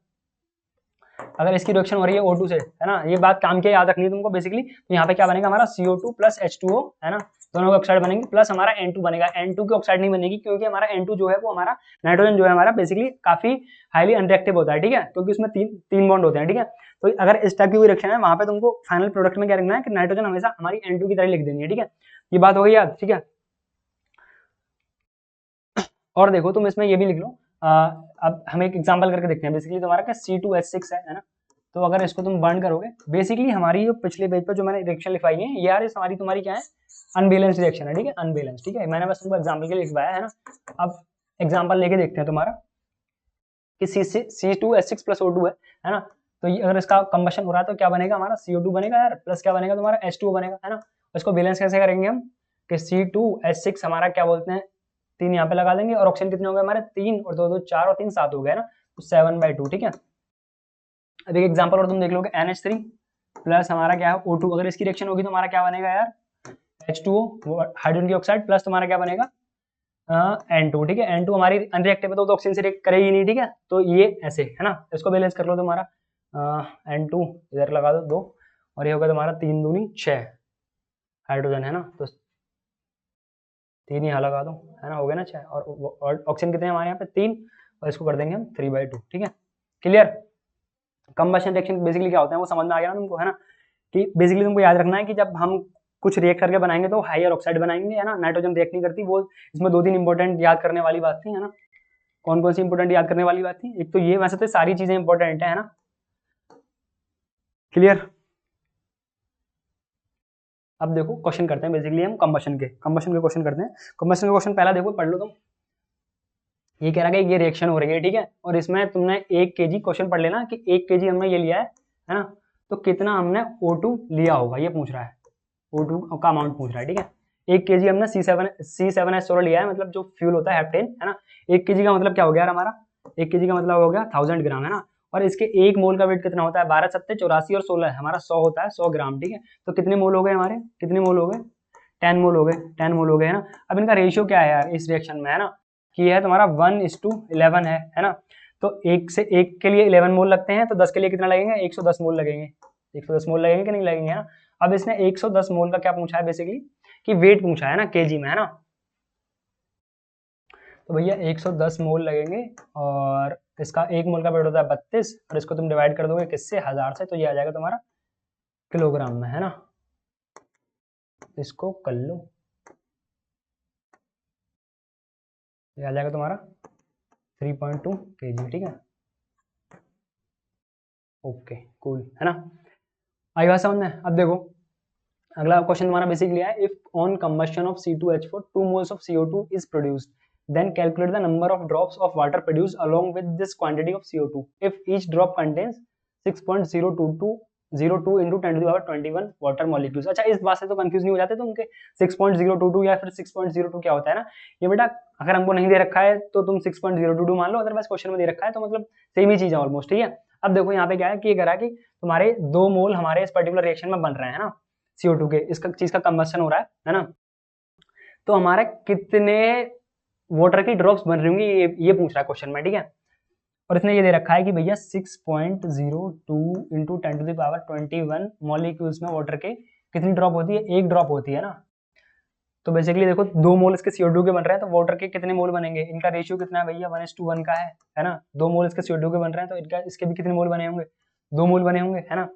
अगर इसकी रिएक्शन हो रही है O2 से, है ना, ये बात काम की याद रखनी है तुमको बेसिकली। तो यहाँ पे क्या बनेगा हमारा CO2 प्लस H2O, है ना, दोनों की ऑक्साइड बनेंगी, प्लस हमारा N2 बनेगा। N2 की ऑक्साइड नहीं बनेगी क्योंकि हमारा N2 जो है वो हमारा नाइट्रोजन जो है हमारा बेसिकली काफी हाईली अनरिएक्टिव होता है, ठीक है, क्योंकि उसमें तीन बॉन्ड होते हैं, ठीक है। तो अगर इस टाइप की कोई रिएक्शन है वहां पे तुमको फाइनल प्रोडक्ट में क्या लिखना है कि नाइट्रोजन हमेशा हमारी N2 की तरह लिख देनी है, ठीक है। ये बात हो गई याद, ठीक है। और देखो तुम इसमें ये भी लिख लो, अब हम एक एग्जांपल करके देखते हैं। बेसिकली तुम्हारा क्या C2H6 है ना, तो अगर इसको तुम बर्न करोगे, बेसिकली हमारी जो पिछले पेज पर जो मैंने रिएक्शन लिखवाई है ये यार हमारी तुम्हारी क्या है, अनबैलेंस रिएक्शन है, ठीक है, अनबैलेंस, ठीक है। मैंने बस तुमको एग्जांपल के लिए लिखवाया है ना। अब एग्जांपल लेके देखते हैं तुम्हारा कि C2H6 प्लस O2 है ना। तो ये अगर इसका कंबशन हो रहा है तो क्या बनेगा हमारा CO2 बनेगा यार, प्लस क्या बनेगा तुम्हारा H2O बनेगा, है ना। इसको बैलेंस कैसे करेंगे हम कि C2H6 हमारा क्या बोलते हैं, 3 यहाँ पे लगा देंगे, और ऑक्सीजन कितने हो गए हमारे 3 और 2 2 4 और 3 7 हो गए ना, तो 7/2, ठीक है। अब एक एग्जांपल और तुम देख लोगे NH3 प्लस हमारा क्या है O2, अगर इसकी रिएक्शन होगी तो हमारा क्या बनेगा यार H2O, हाइड्रोजन की ऑक्साइड, प्लस तुम्हारा क्या बनेगा N2, ठीक है। N2 हमारी अनरिएक्टिव है तो ऑक्सीजन से रिएक्ट करेगी नहीं, ठीक है। तो ये ऐसे है ना, इसको बैलेंस कर लो तुम्हारा N2 इधर लगा दो 2, और ये होगा तुम्हारा 3 दूनी 6 हाइड्रोजन, है ना, तो 3 यहाँ लगा दो, है ना, हो गया ना 6, और ऑक्सीजन कितने हमारे यहाँ पे 3, और इसको कर देंगे हम 3/2, ठीक है। क्लियर। कंबशन रिएक्शन बेसिकली क्या होता है वो समझ में आ गया ना तुमको, है ना। कि बेसिकली तुमको याद रखना है कि जब हम कुछ रिएक्ट करके बनाएंगे तो हायर ऑक्साइड बनाएंगे, है ना, नाइट्रोजन रिएक्ट नहीं करती वो। इसमें 2-3 इंपॉर्टेंट याद करने वाली बात थी, है ना। कौन कौन सी इंपॉर्टेंट याद करने वाली बात थी, एक तो ये, वैसे तो सारी चीजें इंपॉर्टेंट है ना। क्लियर। अब देखो क्वेश्चन करते हैं बेसिकली हम कंबशन के क्वेश्चन करते हैं। कंबशन के क्वेश्चन पहला देखो पढ़ लो तुम। ये कह रहा है कि ये रिएक्शन हो रही है, ठीक है, और इसमें तुमने 1 kg क्वेश्चन पढ़ लेना कि 1 kg हमने ये लिया है ना, तो कितना हमने O2 लिया होगा ये पूछ रहा है, O2 का अमाउंट पूछ रहा है, ठीक है। 1 kg हमने C7H16 लिया है, मतलब जो फ्यूल होता है हेप्टेन, है ना। 1 kg का मतलब क्या हो गया यार हमारा, 1 kg का मतलब हो गया 1000 ग्राम, है ना। और इसके 1 मोल का वेट कितना होता है, 12 7 84 और 16 हमारा 100 होता है, 100 ग्राम, ठीक है। तो कितने मोल हो गए हमारे, कितने मोल हो गए, 10 मोल हो गए, 10 मोल हो गए, है ना। अब इनका रेशियो क्या है यार इस रिएक्शन में, है ना, कि है तुम्हारा 1:11 है ना। तो 1 के लिए 11 मोल लगते हैं, तो 10 के लिए कितना लगेंगे, 110 मोल लगेंगे, 110 मोल लगेंगे कि नहीं लगेंगे, है ना। अब इसने 110 मोल का क्या पूछा है बेसिकली, कि वेट पूछा है ना केजी में, है ना। तो भैया 110 मोल लगेंगे, और इसका 1 मोल का वेट होता है 32, और इसको तुम डिवाइड कर दोगे किससे, 1000 से, तो ये आ जाएगा तुम्हारा किलोग्राम में, है ना। इसको कर लो, ये आ जाएगा तुम्हारा 3.2 kg, ठीक है। ओके कूल, है ना, आई बात समझ में। अब देखो अगला क्वेश्चन तुम्हारा बेसिकली है, if on combustion of C2H4 2 moles of CO2 is produced, then calculate the number of drops of water produced along with this quantity of CO2 if each drop contains 6.02 into 10 to the power 21 water molecules. अच्छा इस बात से तो confuse नहीं हो जाते तुम के 6.022 या फिर 6.02 क्या होता है ना, ये बेटा अगर हमको नहीं दे रखा है तो तुम 6.022 मान लो, अदरवाइज क्वेश्चन में दे रखा है तो मतलब सेम ही चीज है ऑलमोस्ट, ठीक है। अब देखो यहाँ पे क्या है कि ये करा कि तुम्हारे 2 मोल हमारे इस पर्टिकुलर रिएक्शन में बन रहे हैं ना CO2 के, इसका चीज का कंबशन हो रहा है ना, तो हमारे कितने वाटर की ड्रॉप्स बन रही होंगी ये पूछ रहा है क्वेश्चन में, ठीक है। और इसने ये दे रखा है कि भैया 6.02 into 10 to the power 21 molecules में वाटर के कितनी ड्रॉप होती है, एक ड्रॉप होती है ना। तो बेसिकली देखो 2 मोल इसके CO2 के बन रहे हैं, तो वाटर के कितने मोल बनेंगे, इनका रेशियो कितना है भैया 1:1 का है ना। 2 मोल इसके CO2 के बन रहे हैं तो इनका इसके भी कितने मोल बने होंगे, 2 मोल बने होंगे, है ना।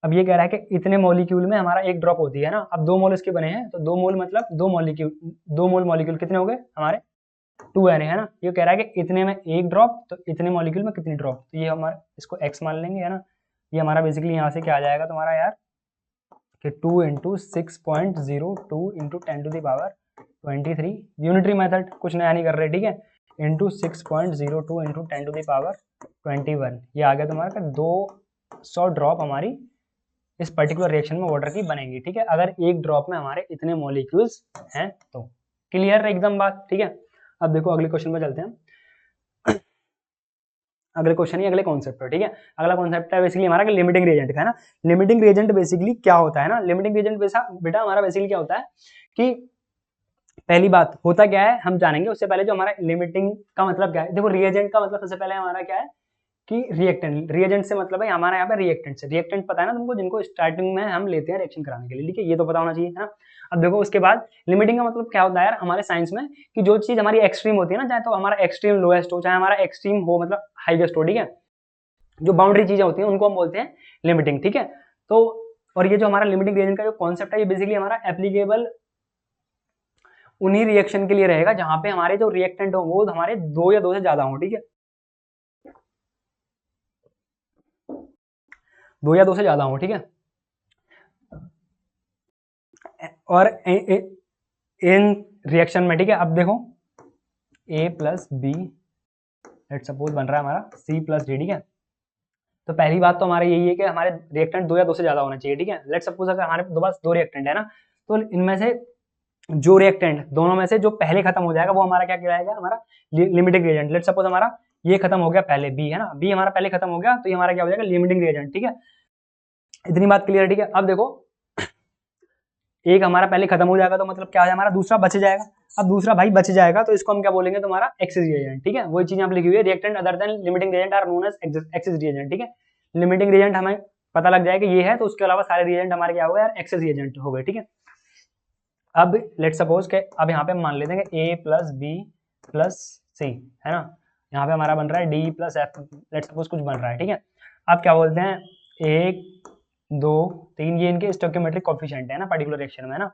अब ये कह रहा है कि इतने मॉलिक्यूल में हमारा एक ड्रॉप होती है ना, अब 2 मोल इसके बने हैं तो 2 मोल मतलब 2 मोल मॉलिक्यूल कितने हो गए हमारे 2 है ना। ये कह रहा है कि इतने में एक ड्रॉप, तो इतने मॉलिक्यूल में कितनी ड्रॉप, तो ये हमारा इसको x मान लेंगे, है ना। ये हमारा बेसिकली यहाँ से क्या आ जाएगा तुम्हारा यार कि 2 into 6.02 into 10 to the power 23 unitary method, कुछ नया नहीं कर रहे, ठीक है, into 6.02 into 10 to the power 21, ये आ गया तुम्हारा 200 ड्रॉप हमारी इस पर्टिकुलर रिएक्शन में वाटर की बनेंगी, ठीक है, अगर एक ड्रॉप में हमारे इतने मॉलिक्यूल्स हैं तो। क्लियर एकदम बात, ठीक है। अब देखो अगले क्वेश्चन में चलते हैं, अगले क्वेश्चन ही अगले कॉन्सेप्ट है, ठीक है। अगला कॉन्सेप्ट है बेसिकली हमारा लिमिटिंग रिएजेंट का, है ना। लिमिटिंग रिएजेंट बेसिकली क्या होता है ना, लिमिटिंग रिएजेंट बेटा हमारा बेसिकली क्या होता है कि पहली बात होता क्या है हम जानेंगे, उससे पहले जो हमारा लिमिटिंग का मतलब क्या है, देखो रिएजेंट का मतलब सबसे पहले हमारा क्या है कि रिएक्टेंट, रिएजेंट से मतलब है हमारा यहाँ पे रिएक्टेंट से, रिएक्टेंट पता है ना तुमको, जिनको स्टार्टिंग में हम लेते हैं रिएक्शन कराने के लिए, ठीक है, ये तो पता होना चाहिए, है ना। अब देखो उसके बाद लिमिटिंग का मतलब क्या होता है यार हमारे साइंस में कि जो चीज हमारी एक्सट्रीम होती है ना, चाहे तो हमारा एक्सट्रीम लोएस्ट हो चाहे हमारा एक्सट्रीम हो मतलब हाईएस्ट हो, ठीक है, जो बाउंड्री चीजें होती हैं उनको हम बोलते हैं लिमिटिंग, ठीक है। तो और ये जो हमारा लिमिटिंग रिएजेंट का जो कॉन्सेप्ट है ये बेसिकली हमारा एप्लीकेबल उन्हीं रिएक्शन के लिए रहेगा जहां पे हमारे जो रिएक्टेंट हो वो हमारे 2 या 2 से ज्यादा हो, ठीक है, 2 या 2 से ज्यादा हो, ठीक है। और इन रिएक्शन में, ठीक है, अब देखो A plus B let suppose बन रहा है हमारा C प्लस डी, ठीक है। तो पहली बात तो हमारे यही है कि हमारे रिएक्टेंट 2 या 2 से ज्यादा होना चाहिए, ठीक है। लेट सपोज अगर हमारे पास 2 रिएक्टेंट है ना, तो इनमें से जो रिएक्टेंट दोनों में से जो पहले खत्म हो जाएगा वो हमारा क्या कहलाएगा, हमारा लिमिटिंग रिएजेंट। लेट सपोज हमारा ये खत्म हो गया पहले बी, है ना, बी हमारा पहले खत्म हो गया तो ये हमारा क्या हो जाएगा लिमिटिंग रिएजेंट, ठीक है। इतनी बात क्लियर, ठीक है। अब देखो एक हमारा पहले खत्म हो जाएगा तो मतलब क्या हो जाएगा हमारा दूसरा बच जाएगा, अब दूसरा भाई बच जाएगा तो इसको हम क्या बोलेंगे तुम्हारा एक्सिस रिएजेंट, ठीक है। वही चीज यहाँ पे लिखी हुई है, reactant other than limiting reagent are known as excess reagent, ठीक है। लिमिटिंग रिएजेंट हमें पता लग जाएगा ये है, तो उसके अलावा सारे रिएजेंट हमारे क्या हो गए यार एक्सिस रिएजेंट हो गए, ठीक है। अब लेट सपोज के अब यहाँ पे मान लेते हैं ए प्लस बी प्लस सी, है ना, यहाँ पे हमारा बन रहा है D plus F, let suppose कुछ बन रहा है, ठीक है। अब क्या बोलते हैं 1 2 3 ये इनके स्टोइकियोमेट्रिक कोएफिशिएंट है ना पर्टिकुलर रिएक्शन में, है ना।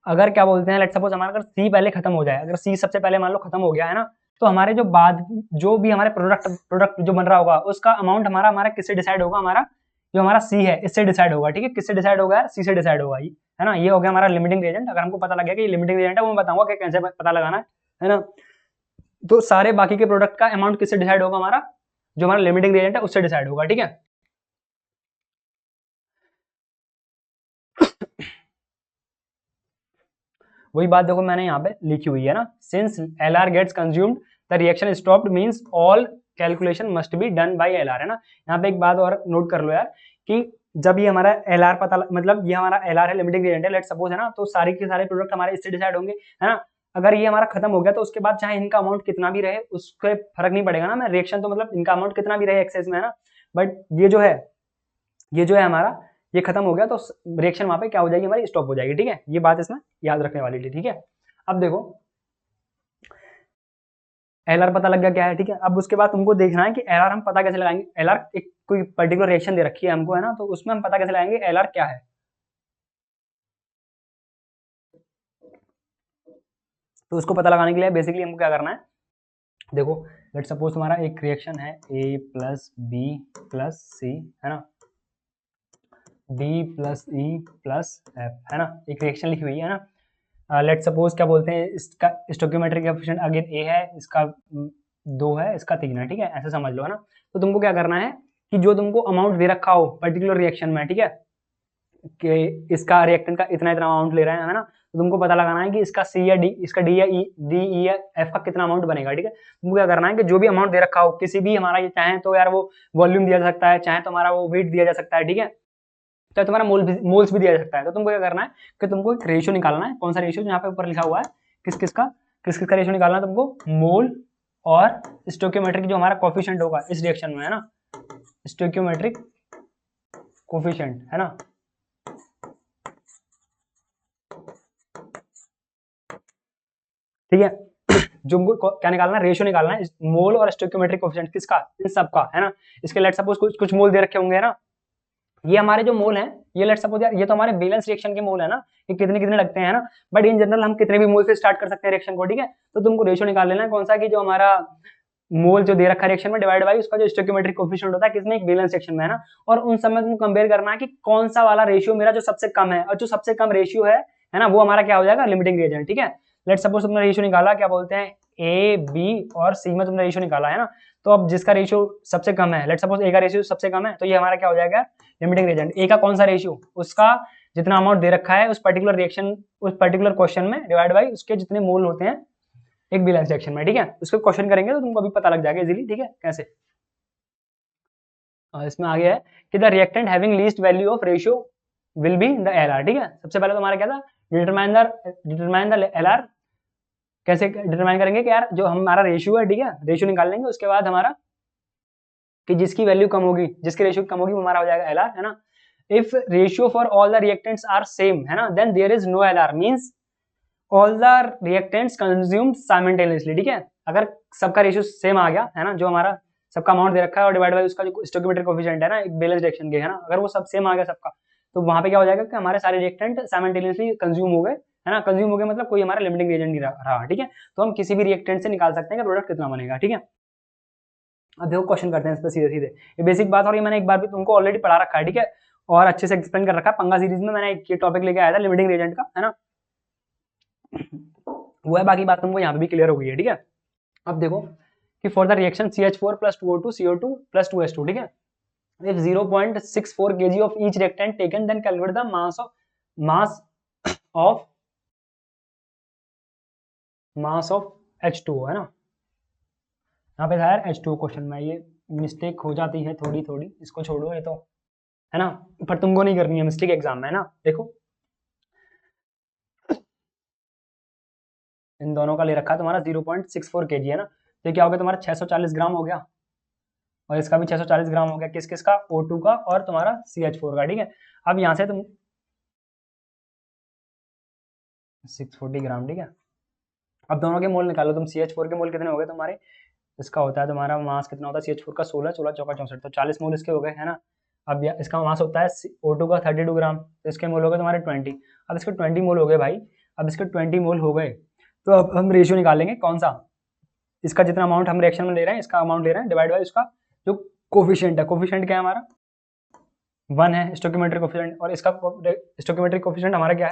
अगर क्या बोलते हैं लेट सपोज हमारा अगर सी पहले खत्म हो जाए, अगर सी सबसे पहले मान लो खत्म हो गया है ना, तो हमारे जो बाद जो भी हमारे प्रोडक्ट जो बन रहा होगा उसका अमाउंट हमारा हमारा किससे डिसाइड होगा, हमारा जो हमारा सी है इससे डिसाइड होगा, ठीक है। किससे डिसाइड होगा यार, सी से डिसाइड होगा, है ना। ये हो गया हमारा लिमिटिंग रिएजेंट। अगर हमको पता लग गया कि ये लिमिटिंग रिएजेंट है वो मैं बताऊंगा कि कैसे पता लगाना है ना। तो सारे बाकी के प्रोडक्ट का अमाउंट किससे डिसाइड होगा, हमारा जो हमारा लिमिटिंग रिएजेंट है उससे डिसाइड होगा, ठीक है। वही बात देखो मैंने यहाँ पे लिखी हुई है ना, since LR gets consumed the reaction stopped means all calculation must be done by LR, है ना। यहाँ पे एक बात और नोट कर लो यार कि जब ये हमारा LR पता मतलब ये हमारा LR है लिमिटिंग रिएजेंट है लेट सपोज, है ना, तो सारे के सारे प्रोडक्ट हमारे इससे डिसाइड होंगे, है ना। अगर ये हमारा खत्म हो गया तो उसके बाद चाहे इनका अमाउंट कितना भी रहे उसके फर्क नहीं पड़ेगा ना, मैं रिएक्शन तो मतलब इनका अमाउंट कितना भी रहे एक्सेस में, है ना, बट ये जो है हमारा ये खत्म हो गया तो रिएक्शन वहां पे क्या हो जाएगी हमारी स्टॉप हो जाएगी, ठीक है। ये बात इसमें याद रखने वाली थी, ठीक है। अब देखो LR पता लग गया क्या है, ठीक है। अब उसके बाद तुमको देखना है कि LR हम पता कैसे लगाएंगे, LR एक कोई पर्टिकुलर रिएक्शन दे रखी है हमको, है ना, तो उसमें हम पता कैसे लगाएंगे LR क्या है। तो उसको पता लगाने के लिए बेसिकली हमको क्या करना है, देखो लेट सपोज तुम्हारा एक रिएक्शन है A प्लस बी प्लस सी, है ना, D plus E plus F, है ना, एक रिएक्शन लिखी हुई है ना। लेट सपोज क्या बोलते हैं, इसका स्टोइकियोमेट्रिक कोएफिशिएंट अगेन A है, इसका 2 है, इसका 3 है, ठीक है, ऐसे समझ लो, है ना। तो तुमको क्या करना है कि जो तुमको अमाउंट दे रखा हो पर्टिकुलर रिएक्शन में, ठीक है, कि इसका रिएक्टेंट का इतना इतना अमाउंट ले रहे हैं, है ना, तो तुमको पता लगाना है कि इसका सी या डी, इसका डी या ई, डी ई या एफ का कितना अमाउंट बनेगा, ठीक है। तुमको क्या करना है कि जो भी अमाउंट दे रखा हो किसी भी, हमारा ये चाहे तो यार वो वॉल्यूम दिया जा सकता है, चाहे तो हमारा वो वेट दिया जा सकता है, ठीक है, चाहे तुम्हारा मोल्स भी दिया जा सकता है। तो तुमको क्या करना है कि तुमको एक रेशियो निकालना है, कौन सा रेशियो, यहाँ पे ऊपर लिखा हुआ है किस किस का रेशियो निकालना है तुमको, मोल और स्टोइकियोमेट्रिक जो हमारा कोफिशिएंट होगा इस रिएक्शन में, है ना, स्टोइकियोमेट्रिक कोफिशिएंट, है ना। ठीक है, जो हमको क्या निकालना है, रेशियो निकालना है मोल और स्टोइकियोमेट्रिक कोफिशिएंट किसका, इन सब का, है ना। इसके लेट सपोज कुछ मोल दे रखे होंगे, है ना, ये हमारे जो मोल हैं, ये लेट सपोज यार ये तो हमारे बैलेंस रिएक्शन के मोल है ना, ये कितने कितने लगते हैं ना, बट इन जनरल हम कितने भी मोल से स्टार्ट कर सकते हैं रिएक्शन को, ठीक है। तो तुमको रेशियो निकाल लेना है कौन सा, कि जो हमारा मोल जो दे रखा है रिएक्शन में डिवाइड बाय उसका जो स्टोइकियोमेट्रिक कोफिशिएंट होता है किसमें, एक बैलेंस रिएक्शन में, है ना। और उन सब में तुमको कंपेयर करना है कि कौन सा वाला रेशियो मेरा जो सबसे कम है, और जो सबसे कम रेशियो है ना, वो हमारा क्या हो जाएगा, लिमिटिंग रिएजेंट, ठीक है। लेट सपोज तुमने रेशियो निकाला, क्या बोलते हैं, ए बी और सी में तुमने रेशियो निकाला, है ना। तो अब जिसका रेशियो सबसे कम है, लेट सपोज ए का रेशियो सबसे कम है, तो ये हमारा क्या हो जाएगा, लिमिटिंग रिएजेंट। ए का कौन सा रेशियो, उसका जितना अमाउंट दे रखा है उस पर्टिकुलर रिएक्शन, उस पर्टिकुलर क्वेश्चन में डिवाइड बाय उसके जितने मोल होते हैं एक बैलेंस रिएक्शन में, ठीक है। उसको क्वेश्चन करेंगे तो तुमको अभी पता लग जाएगा इजीली, ठीक है, कैसे। इसमें आगे है कि the reactant having least value of ratio will be the LR, ठीक है। सबसे पहले तो हमारा क्या था, डिटरमाइन द एलआर, कैसे डिटरमाइन करेंगे कि यार जो हमारा रेशियो है, ठीक है, रेशियो निकाल लेंगे, उसके बाद हमारा कि जिसकी वैल्यू कम होगी, जिसकी रेशियो कम होगी वो हमारा हो जाएगा एलआर, है ना। If ratio for all the reactants are same, है ना, then there is no LR, means all the reactants consumed simultaneously, ठीक है। अगर सबका रेशियो सेम आ गया, है ना, जो हमारा सबका अमाउंट दे रखा है और डिवाइड बाय उसका जो स्टोइकियोमेट्रिक कोफिशिएंट है ना, एक बैलेंस रिएक्शन के, है ना, अगर वो सब सेम आ गया सबका, तो वहां पे क्या हो जाएगा कि हमारे सारे रिएक्टेंट साइमल्टेनियसली कंज्यूम हो गए, है ना। कंज्यूम हो गए मतलब कोई हमारा लिमिटिंग रिएजेंट नहीं रहा, ठीक है। तो हम किसी भी रिएक्टेंट से निकाल सकते हैं कि प्रोडक्ट कितना बनेगा, ठीक है। अब देखो क्वेश्चन करते हैं इस पर सीधे सीधे, ये बेसिक बात, और ये मैंने एक बार भी तुमको ऑलरेडी पढ़ा रखा है, ठीक है, और अच्छे से एक्सप्लेन कर रखा है पंगा सीरीज में, मैंने एक ये टॉपिक लेके आया था लिमिटिंग रिएजेंट का, है ना, वो है, बाकी बात तुमको यहाँ पे भी क्लियर हो गई है, ठीक है। अब देखो कि for the reaction CH4 + 2O2 CO2 + 2H2, ठीक है, if 0.64 kg of each reactant taken, then calculate the mass of H2O, है ना। यहाँ पे था यार H2O क्वेश्चन में, ये मिस्टेक हो जाती है थोड़ी थोड़ी, इसको छोड़ो, ये तो है ना, पर तुमको नहीं करनी है मिस्टेक एग्जाम में, है ना। देखो इन दोनों का ले रखा है तुम्हारा 0.64 kg, है ना, तो क्या हो गया तुम्हारा 640 ग्राम हो गया, और इसका भी 640 ग्राम हो गया, किस किस का, O2 का और तुम्हारा CH4 का, ठीक है। अब यहाँ से तुम 640 ग्राम, ठीक है। अब दोनों के मोल निकालो तुम, CH4 के मोल कितने हो गए तुम्हारे, इसका होता है तुम्हारा मास कितना होता है, CH4 का 16, 16 चौका 64, तो 40 मोल इसके हो गए, है ना। अब इसका मास होता है O2 का 32 ग्राम, तो इसके मोल हो गए तुम्हारे 20। अब इसके 20 मोल हो गए भाई, अब इसके 20 मोल हो गए, तो अब हम रेशियो निकालेंगे कौन सा, इसका जितना अमाउंट हम रिएक्शन में ले रहे हैं, इसका अमाउंट ले रहे हैं डिवाइड बाय उसका जो कोफिशिएंट है, कोफिशिएंट क्या है हमारा 1 है स्टोइकियोमेट्रिक कोफिशिएंट, और इसका स्टोइकियोमेट्रिक कोफिशिएंट हमारा क्या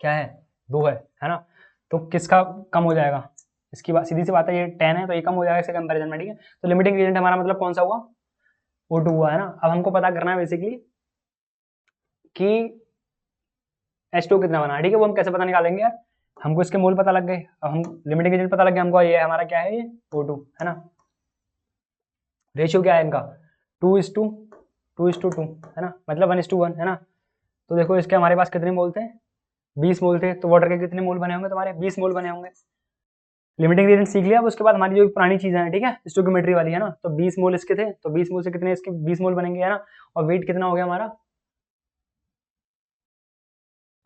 है 2 है ना। तो किसका कम हो जाएगा, इसकी बात सीधी सी बात है, ये 10 है तो ये कम हो जाएगा इसके कंपैरिजन में, ठीक है। तो लिमिटिंग रिएजेंट हमारा मतलब कौन सा हुआ, O2 हुआ, है ना। अब हमको पता करना है बेसिकली कि H2 कितना बना है, ठीक है, वो हम कैसे पता निकालेंगे यार, हमको इसके मोल पता लग गए, अब हम लिमिटिंग रिएजेंट पता लग गया हमको, ये हमारा क्या है, ये O2, है ना। रेशियो क्या है इनका 2:2, है ना, मतलब 1:1, है ना। तो देखो इसके हमारे पास कितने मोल थे, 20 मोल थे, तो वाटर के कितने मोल बने होंगे तुम्हारे, 20 मोल बने होंगे। लिमिटिंग रिएजेंट सीख लिया, अब उसके बाद हमारी जो पुरानी चीजें हैं, ठीक है, स्टोइकियोमेट्री वाली, है ना, तो 20 मोल इसके थे, तो 20 मोल से कितने इसके 20 मोल बनेंगे, है ना। और वेट कितना हो गया हमारा,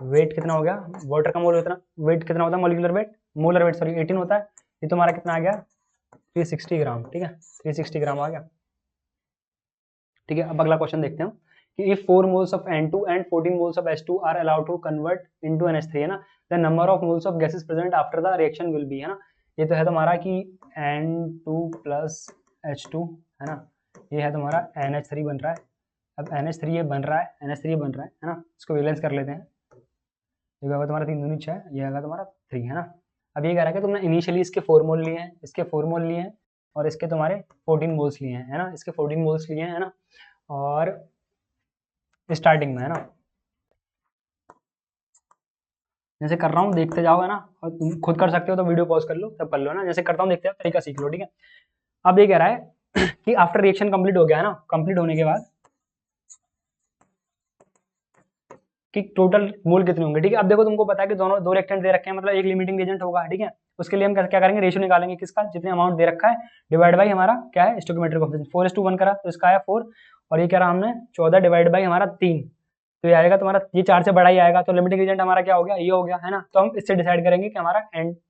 वेट कितना हो गया, वाटर का मोल कितना, वेट कितना होता है, molecular weight, molar weight sorry 18 होता है, ये तो हमारा कितना आ गया 360 ग्राम, ठीक है, 360 ग्राम आ गया, ठीक है। अब अगला क्वेश्चन देखते हैं कि if 4 moles of N2 and 14 moles of H2 are allowed to convert into NH3, है ना, the number of moles of gases present after the reaction will be, है ना, ये तो है तुम्हारा कि N2 प्लस H2 है ना, ये है तुम्हारा NH3 बन रहा है। अब NH3 ये बन रहा है, NH3 ये बन रहा है ना, इसको बैलेंस कर लेते हैं। ये होगा तुम्हारा 3 दूनी 6, ये होगा तुम्हारा 3 है ना। अब ये कह रहा है कि तुमने इनिशियली इसके 4 मोल लिए हैं, इसके 4 मोल लिए हैं, और इसके तुम्हारे 14 मोल्स लिए हैं, है ना, इसके 14 मोल्स लिए हैं, है ना, और स्टार्टिंग में, है ना, जैसे कर रहा हूँ देखते जाओ, है ना, और तुम खुद कर सकते हो तो वीडियो पॉज कर लो, तब कर लो, है ना, जैसे करता हूँ देखते जाओ, तरीका सीख लो, ठीक है। अब ये कह रहा है कि आफ्टर रिएक्शन कंप्लीट हो गया है ना, कंप्लीट होने के बाद कि टोटल मोल कितने होंगे, ठीक है। अब देखो तुमको पता है कि दोनों दो रिएक्टेंट दे रखे हैं, मतलब एक लिमिटिंग एजेंट होगा, ठीक है। उसके लिए हम क्या करेंगे, रेशियो निकालेंगे किसका, जितने अमाउंट दे रखा है डिवाइड बाई हमारा क्या है, स्टोइकियोमेट्रिक कोएफिशिएंट। 4:1 करा तो इसका आया 4, और ये कह रहा हमने 14 डिवाइड बाई हमारा 3, तो ये आएगा तुम्हारा, ये 4 से बड़ा ही आएगा, तो लिमिटिंग एजेंट हमारा क्या हो गया, ये हो गया, है ना। तो हम इससे डिसाइड करेंगे कि हमारा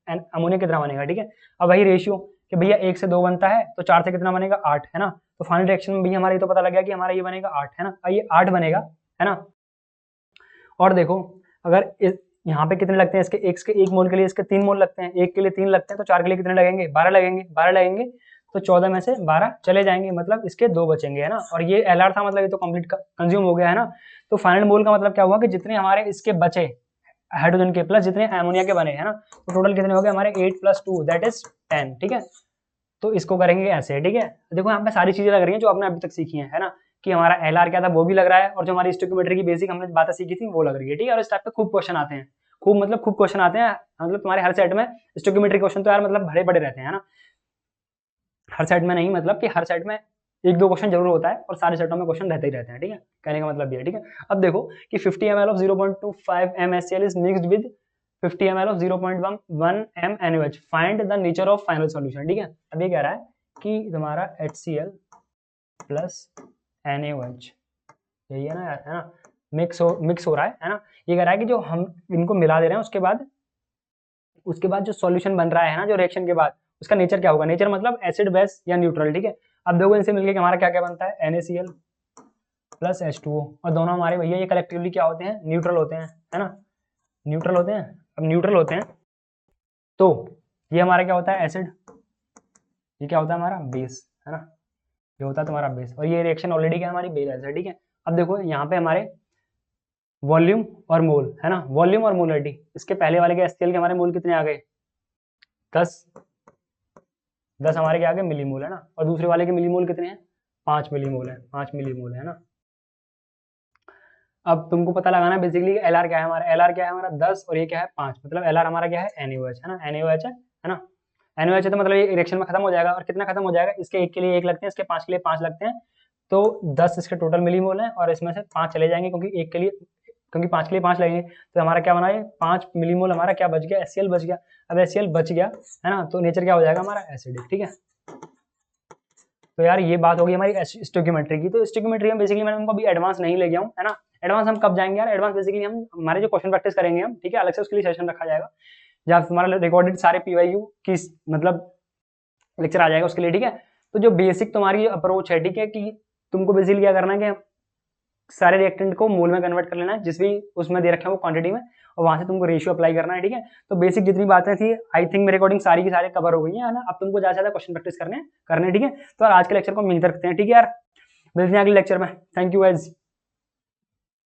अमोनिया कितना बनेगा, ठीक है। अब वही रेशियो कि भैया 1 से 2 बनता है, तो 4 से कितना बनेगा, 8, है ना। तो फाइनल रिएक्शन में भैया हमारा ये तो पता लग गया कि हमारा ये बनेगा 8, है ना, ये 8 बनेगा, है ना। और देखो अगर यहाँ पे कितने लगते हैं, इसके एक मोल के लिए इसके 3 मोल लगते हैं, एक के लिए 3 लगते हैं, तो 4 के लिए कितने लगेंगे, 12 लगेंगे, 12 लगेंगे, तो 14 में से 12 चले जाएंगे, मतलब इसके 2 बचेंगे, है ना। और ये एलआर था, मतलब ये तो कंप्लीट कंज्यूम हो गया, है ना। तो फाइनल मोल का मतलब क्या हुआ कि जितने हमारे इसके बचे हाइड्रोजन के प्लस जितने अमोनिया के बने, है ना, तो टोटल कितने हो गए हमारे 8 + 2 दैट इज 10, ठीक है। तो इसको करेंगे ऐसे, ठीक है। देखो यहाँ पे सारी चीजें लग रही हैं जो आपने अभी तक सीखी है ना, कि हमारा एलआर क्या था वो भी लग रहा है, और जो हमारी स्टोइकियोमेट्री की बेसिक हमने बातें सीखी थी वो लग रही है, ठीक है। और इस टाइप पे खूब क्वेश्चन आते हैं, खूब मतलब खूब क्वेश्चन आते हैं, मतलब तुम्हारे हर सेट में स्टोइकियोमेट्री क्वेश्चन तो यार मतलब भरे पड़े रहते हैं ना, हर सेट में नहीं, मतलब कि हर सेट में 1-2 क्वेश्चन जरूर होता है, और सारे सेटों में क्वेश्चन रहते ही रहते हैं, ठीक है। कहने का मतलब ये है, ठीक है। अब देखो कि 50 ml of 0.25 MnHCl is mixed with 50 ml of 0.1 MnOH, find the nature of final solution, ठीक है। अब ये कह रहा है कि तुम्हारा HCl प्लस NaOH, यही है ना यार, है ना, मिक्स हो रहा है ना। ये कह रहा है कि जो हम इनको मिला दे रहे हैं उसके बाद जो सॉल्यूशन बन रहा है ना, जो रिएक्शन के बाद उसका नेचर क्या होगा, नेचर मतलब एसिड बेस या न्यूट्रल, ठीक है। अब देखो इनसे मिलके हमारा क्या क्या बनता है, NaCl प्लस H2O, और दोनों हमारे भैया ये कलेक्टिवली क्या होते हैं, न्यूट्रल होते हैं, है ना, न्यूट्रल होते हैं। अब न्यूट्रल होते हैं तो ये हमारा क्या होता है, एसिड, ये क्या होता है हमारा बेस, है ना, ये होता है तुम्हारा बेस, और ये रिएक्शन ऑलरेडी क्या हमारी बेस है, ठीक है। अब देखो यहाँ पे हमारे वॉल्यूम और मोल, है ना, वॉल्यूम और मोलरिटी, इसके पहले वाले के HCl के हमारे मोल कितने आ गए, 10 हमारे क्या आ गए मिलीमोल, है ना, और दूसरे वाले के मिलीमोल कितने हैं, 5 मिलीमोल है, 5 मिलीमोल है ना। अब तुमको पता लगाना है बेसिकली एलआर क्या है हमारा, एलआर क्या है हमारा 10, और ये क्या है 5, मतलब एलआर हमारा क्या है NaOH, है ना, NaOH है ना। NaOH है तो मतलब ये रिएक्शन में खत्म हो जाएगा, और कितना खत्म हो जाएगा, इसके एक के लिए 1 लगते हैं, इसके 5 के लिए 5 लगते हैं, तो 10 इसके टोटल मिलीमोल है, और इसमें से 5 चले जाएंगे क्योंकि 5 के लिए 5 लगेंगे, तो हमारा क्या बना है 5 मिलीमोल हमारा क्या बच गया, HCl बच गया। अब HCl बच गया, है ना, तो नेचर क्या हो जाएगा हमारा एसिडिक, ठीक है। तो यार ये बात होगी हमारी स्टोइकियोमेट्री की। तो स्टोइकियोमेट्री में बेसिकली मैंने उनको अभी एडवांस नहीं ले गया हूँ, है ना। एडवांस हम कब जाएंगे यार, एडवांस बेसिकली हम हमारे जो क्वेश्चन प्रैक्टिस करेंगे हम, ठीक है, अलग से उसके लिए सेशन रखा जाएगा, जहाँ तुम्हारा रिकॉर्डेड सारे PYQ की मतलब लेक्चर आ जाएगा उसके लिए, ठीक है। तो जो बेसिक तुम्हारी अप्रोच है, ठीक है, कि तुमको बेसिकली क्या करना है कि सारे रिएक्टेंट को मोल में कन्वर्ट कर लेना है, जिस भी उसमें दे रखे हैं वो क्वांटिटी में, और वहां से तुमको रेशियो अप्लाई करना है, ठीक है। तो बेसिक जितनी बातें थी आई थिंक मेरे अकॉर्डिंग सारी की सारी कवर हो गई है ना। अब तुमको ज्यादा से ज्यादा क्वेश्चन प्रैक्टिस करने, ठीक है। तो आज के लेक्चर को मिलते रखते हैं, ठीक है यार, मिलते हैं अगले लेक्चर में। Thank you guys.